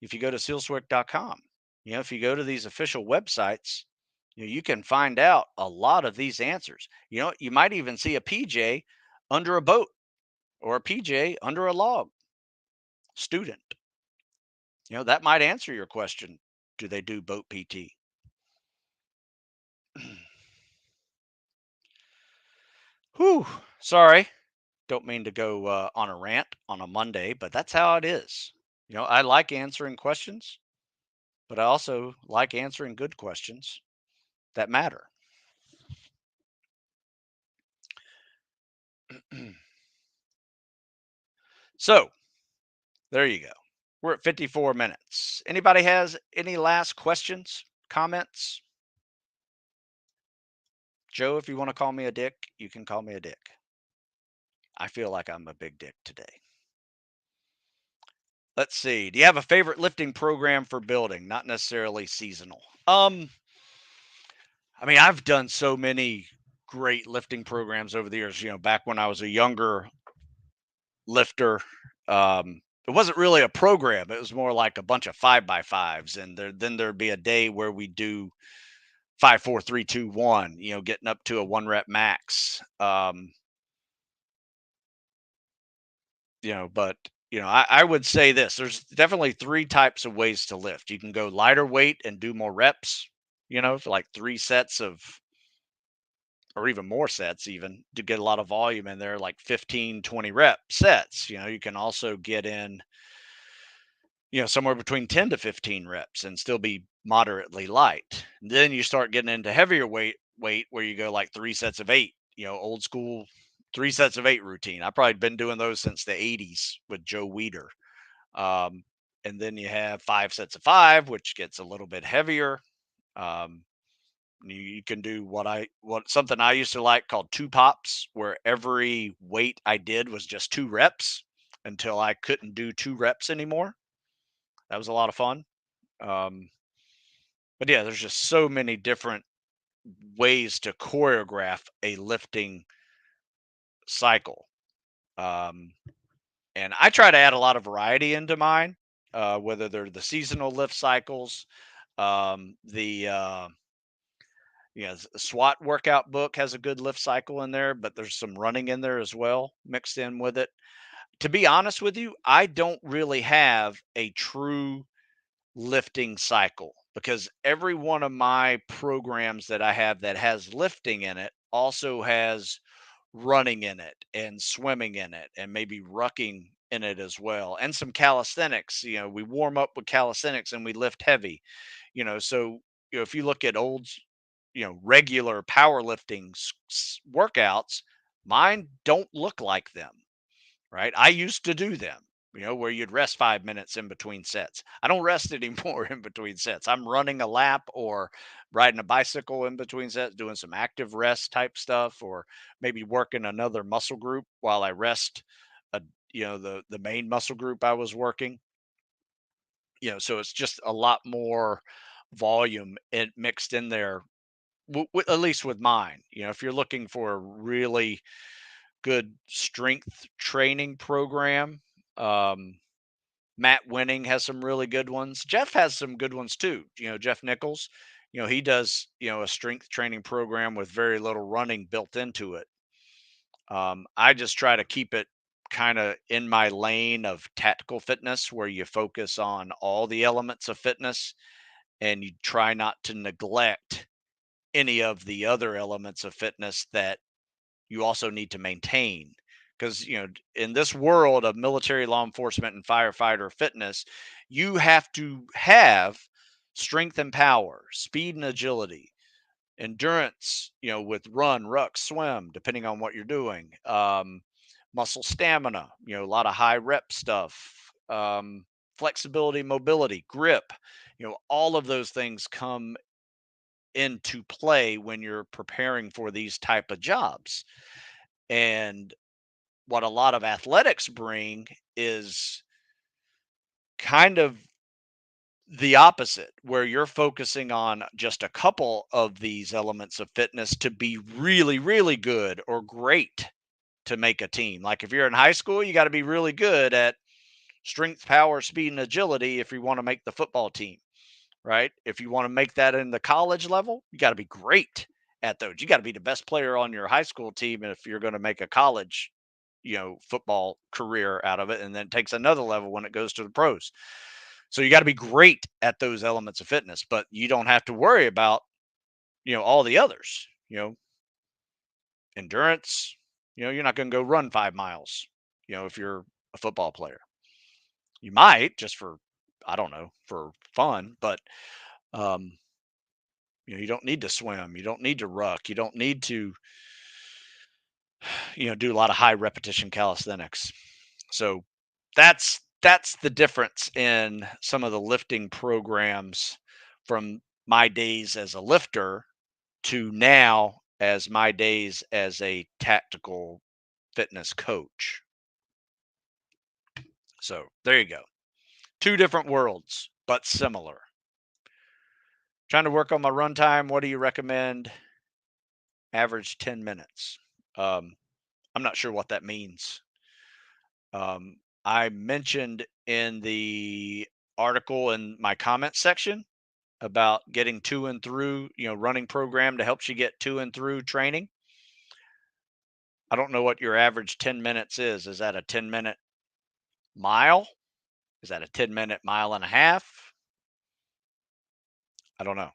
Speaker 1: if you go to sealswick.com. If you go to these official websites, you can find out a lot of these answers. You might even see a PJ under a boat or a PJ under a log student. That might answer your question. Do they do boat PT? Whew. Sorry. Don't mean to go on a rant on a Monday, but that's how it is. I like answering questions, but I also like answering good questions that matter. So there you go. We're at 54 minutes. Anybody has any last questions, comments? Joe, if you want to call me a dick, you can call me a dick. I feel like I'm a big dick today. Let's see. Do you have a favorite lifting program for building? Not necessarily seasonal. I mean, I've done so many great lifting programs over the years. Back when I was a younger lifter. It wasn't really a program. It was more like a bunch of 5x5s, and then there'd be a day where we do 5, 4, 3, 2, 1. Getting up to a 1 rep max. But I would say this: there's definitely three types of ways to lift. You can go lighter weight and do more reps. For like 3 sets of, or even more sets, even to get a lot of volume in there, like 15, 20 rep sets. You can also get in somewhere between 10 to 15 reps and still be moderately light. Then you start getting into heavier weight where you go like 3 sets of 8, old school 3 sets of 8 routine. I've probably been doing those since the 80s with Joe Weider. Um, and then you have 5 sets of 5, which gets a little bit heavier. Um, you can do what something I used to like called two pops, where every weight I did was just 2 reps until I couldn't do 2 reps anymore. That was a lot of fun. Um, but yeah, there's just so many different ways to choreograph a lifting cycle. Um, and I try to add a lot of variety into mine, whether they're the seasonal lift cycles, the SWAT workout book has a good lift cycle in there, but there's some running in there as well mixed in with it. To be honest with you, I don't really have a true lifting cycle because every one of my programs that I have that has lifting in it also has running in it and swimming in it and maybe rucking in it as well, and some calisthenics. We warm up with calisthenics and we lift heavy. So if you look at old regular powerlifting workouts, mine don't look like them, right? I used to do them, where you'd rest 5 minutes in between sets. I don't rest anymore in between sets. I'm running a lap or riding a bicycle in between sets, doing some active rest type stuff, or maybe working another muscle group while I rest a, the main muscle group I was working. So it's just a lot more volume mixed in there, at least with mine. If you're looking for a really good strength training program, um, Matt Winning has some really good ones. Jeff has some good ones too. Jeff Nichols, he does, a strength training program with very little running built into it. I just try to keep it kind of in my lane of tactical fitness where you focus on all the elements of fitness and you try not to neglect any of the other elements of fitness that you also need to maintain. Because in this world of military, law enforcement, and firefighter fitness, you have to have strength and power, speed and agility, endurance, with run, ruck, swim, depending on what you're doing, muscle stamina, a lot of high rep stuff, flexibility, mobility, grip. All of those things come into play when you're preparing for these type of jobs. And what a lot of athletics bring is kind of the opposite, where you're focusing on just a couple of these elements of fitness to be really, really good or great to make a team. Like if you're in high school, you got to be really good at strength, power, speed, and agility if you want to make the football team, right? If you want to make that in the college level, you got to be great at those. You got to be the best player on your high school team if you're going to make a college, football career out of it. And then it takes another level when it goes to the pros. So you got to be great at those elements of fitness, but you don't have to worry about, all the others, endurance, you're not going to go run 5 miles, if you're a football player. You might just for, I don't know, for fun, but, um, you don't need to swim. You don't need to ruck. You don't need to, do a lot of high repetition calisthenics. So that's the difference in some of the lifting programs from my days as a lifter to now as my days as a tactical fitness coach. So there you go. Two different worlds, but similar. Trying to work on my run time. What do you recommend? Average 10 minutes. Um, I'm not sure what that means. I mentioned in the article in my comment section about getting to and through, running program to help you get to and through training. I don't know what your average 10 minutes is. Is that a 10-minute mile? Is that a 10-minute mile and a half? I don't know.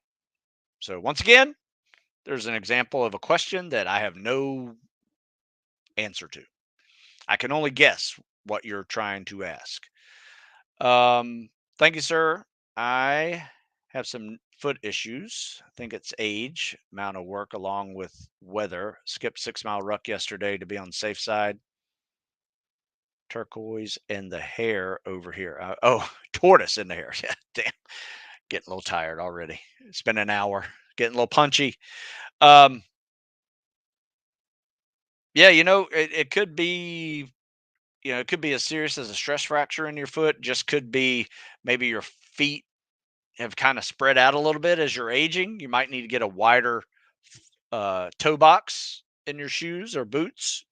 Speaker 1: So, once again, there's an example of a question that I have no answer to. I can only guess what you're trying to ask. Thank you, sir. I have some foot issues. I think it's age, amount of work, along with weather. Skipped 6 Mile Ruck yesterday to be on the safe side. Turquoise and the hair over here. Oh, tortoise in the hair. Yeah, damn. Getting a little tired already. It's been an hour. Getting a little punchy. Um, yeah, it could be, it could be as serious as a stress fracture in your foot. Just could be maybe your feet have kind of spread out a little bit as you're aging. You might need to get a wider toe box in your shoes or boots.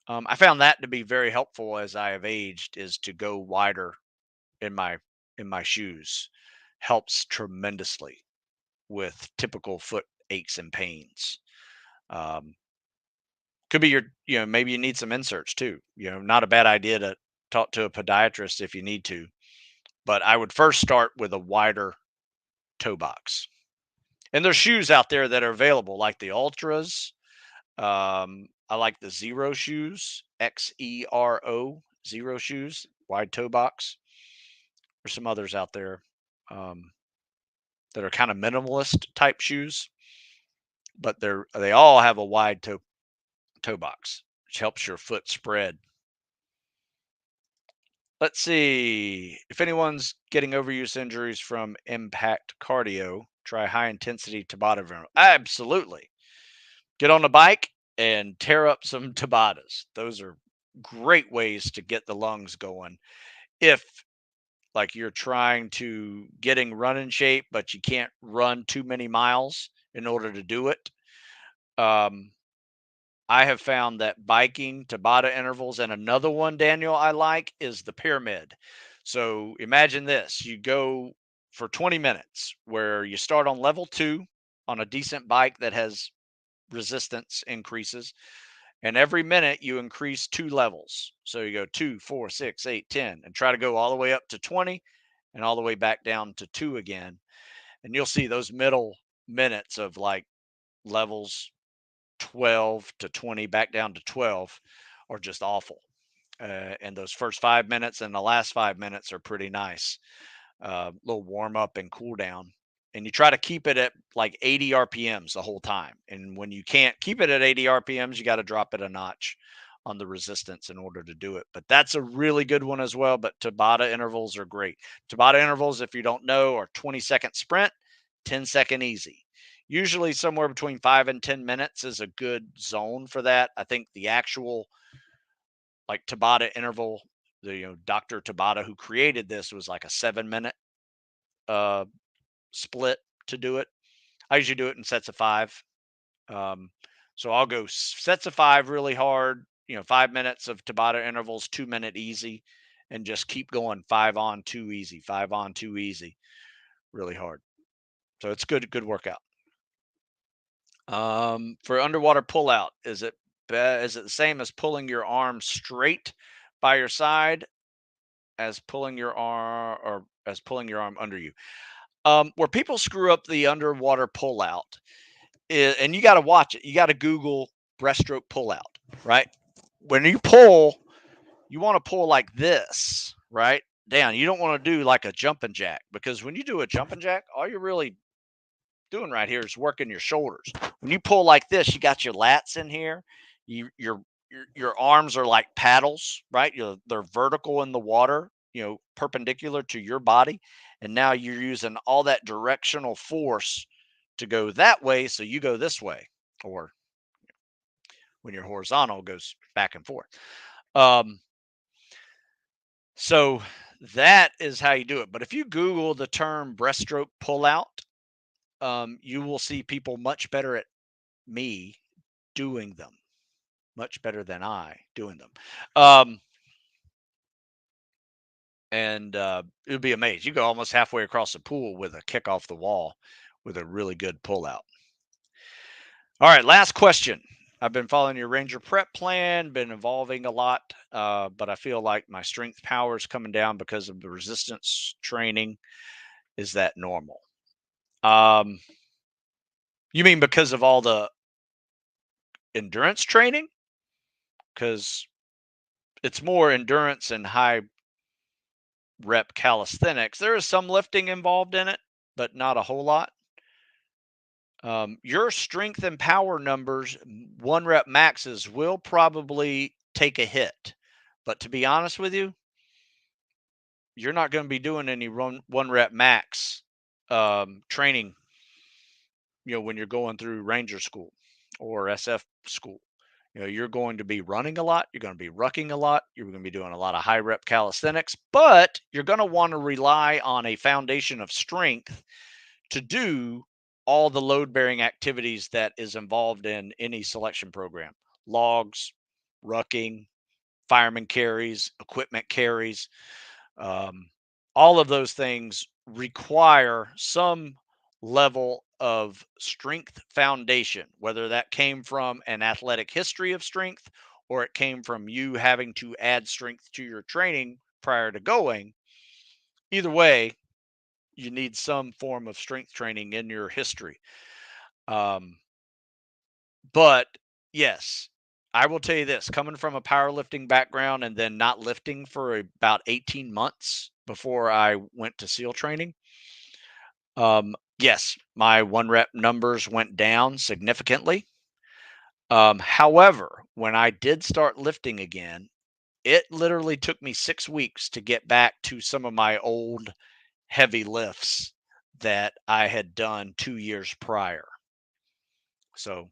Speaker 1: I found that to be very helpful as I have aged, is to go wider in my shoes. Helps tremendously with typical foot aches and pains. Um, could be maybe you need some inserts too. Not a bad idea to talk to a podiatrist if you need to. But I would first start with a wider toe box. And there's shoes out there that are available, like the Ultras. I like the Zero shoes, Zero shoes, wide toe box. There's some others out there um, that are kind of minimalist type shoes, but they all have a wide toe box, which helps your foot spread. Let's see. If anyone's getting overuse injuries from impact cardio, try high intensity Tabata interval. Absolutely. Get on the bike and tear up some Tabatas. Those are great ways to get the lungs going. If like you're trying to getting run in shape, but you can't run too many miles in order to do it. Um, I have found that biking Tabata intervals, and another one, Daniel, I like is the pyramid. So imagine this: you go for 20 minutes where you start on level 2 on a decent bike that has resistance increases, and every minute you increase 2 levels. So you go 2, 4, 6, 8, 10, and try to go all the way up to 20 and all the way back down to 2 again. And you'll see those middle minutes of like levels 12 to 20 back down to 12 are just awful. And those first 5 minutes and the last 5 minutes are pretty nice. Little warm up and cool down. And you try to keep it at like 80 RPMs the whole time. And when you can't keep it at 80 RPMs, you got to drop it a notch on the resistance in order to do it. But that's a really good one as well. But Tabata intervals are great. Tabata intervals, if you don't know, are 20-second sprint, 10-second easy. Usually somewhere between 5 and 10 minutes is a good zone for that. I think the actual like Tabata interval, Dr. Tabata who created this was like a 7-minute uh split to do it. I usually do it in sets of five. Um, so I'll go sets of five really hard, 5 minutes of Tabata intervals, 2 minute easy, and just keep going 5 on 2 easy, 5 on 2 easy, really hard. So it's good workout. For underwater pull out, is it the same as pulling your arm straight by your side as pulling your arm or as pulling your arm under you? Where people screw up the underwater pull out, and you got to watch it. You got to Google breaststroke pull out, right? When you pull, you want to pull like this, right? Down. You don't want to do like a jumping jack, because when you do a jumping jack, all you're really doing right here is working your shoulders. When you pull like this, you got your lats in here. Your arms are like paddles, right? They're vertical in the water, perpendicular to your body, and now you're using all that directional force to go that way, so you go this way, or when you're horizontal, it goes back and forth. Um, so that is how you do it. But if you Google the term breaststroke pullout, you will see people much better at me doing them, much better than I doing them. Um, and you'll be amazed. You go almost halfway across the pool with a kick off the wall with a really good pull out. All right, last question. I've been following your Ranger prep plan, been evolving a lot, but I feel like my strength power is coming down because of the resistance training. Is that normal? Um, you mean because of all the endurance training? Because it's more endurance and high rep calisthenics. There is some lifting involved in it, but not a whole lot. Your strength and power numbers, one rep maxes, will probably take a hit. But to be honest with you, you're not going to be doing any one rep max training. When you're going through Ranger school or SF school, you're going to be running a lot. You're going to be rucking a lot. You're going to be doing a lot of high rep calisthenics, but you're going to want to rely on a foundation of strength to do all the load bearing activities that is involved in any selection program: logs, rucking, fireman carries, equipment carries. Um, all of those things require some level of strength foundation, whether that came from an athletic history of strength or it came from you having to add strength to your training prior to going. Either way, you need some form of strength training in your history. Um, but yes, I will tell you this: coming from a powerlifting background and then not lifting for about 18 months before I went to SEAL training, yes, my one rep numbers went down significantly. However, when I did start lifting again, it literally took me 6 weeks to get back to some of my old heavy lifts that I had done 2 years prior. So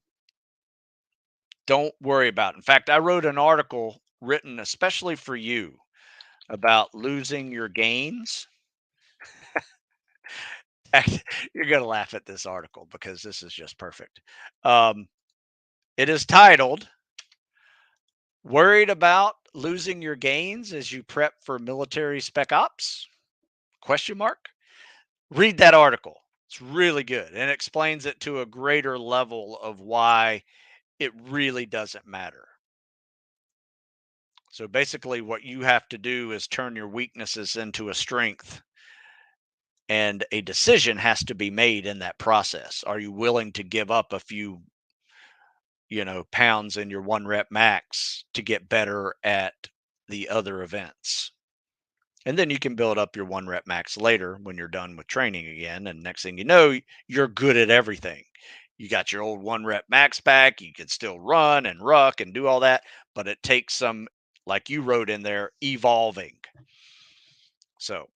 Speaker 1: don't worry about it. In fact, I wrote an article written especially for you about losing your gains. You're going to laugh at this article because this is just perfect. Um, it is titled "Worried About Losing Your Gains as You Prep for Military Spec Ops?" Question mark. Read that article. It's really good and explains it to a greater level of why it really doesn't matter. So basically, what you have to do is turn your weaknesses into a strength, and a decision has to be made in that process. Are you willing to give up a few, pounds in your one rep max to get better at the other events? And then you can build up your one rep max later when you're done with training again. And next thing you know, you're good at everything. You got your old one rep max back. You can still run and ruck and do all that, but it takes some, like you wrote in there, evolving. So,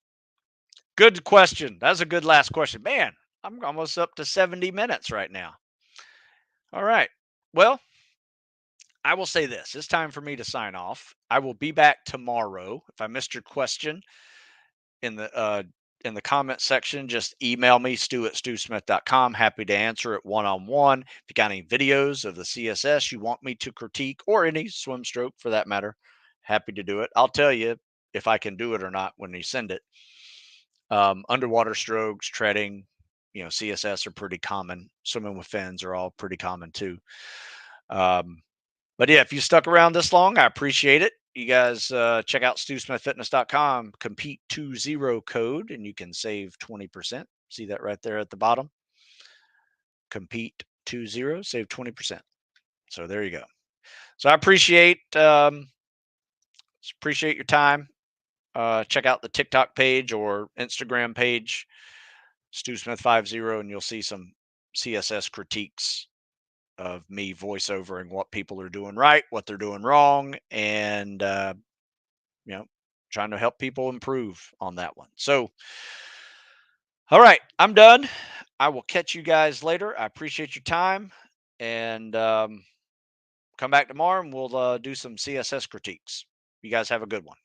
Speaker 1: good question. That's a good last question. Man, I'm almost up to 70 minutes right now. All right. Well, I will say this: it's time for me to sign off. I will be back tomorrow. If I missed your question in the comment section, just email me, stu@stewsmith.com. Happy to answer it one-on-one. If you got any videos of the CSS you want me to critique, or any swim stroke for that matter, happy to do it. I'll tell you if I can do it or not when you send it. Underwater strokes, treading, CSS are pretty common. Swimming with fins are all pretty common too. But yeah, if you stuck around this long, I appreciate it. You guys check out stewsmithfitness.com, compete20 code, and you can save 20%. See that right there at the bottom? Compete20, save 20%. So there you go. So I appreciate your time. Check out the TikTok page or Instagram page, StewSmith50, and you'll see some CSS critiques of me voiceovering what people are doing right, what they're doing wrong, and you know, trying to help people improve on that one. So, all right, I'm done. I will catch you guys later. I appreciate your time, and come back tomorrow and we'll do some CSS critiques. You guys have a good one.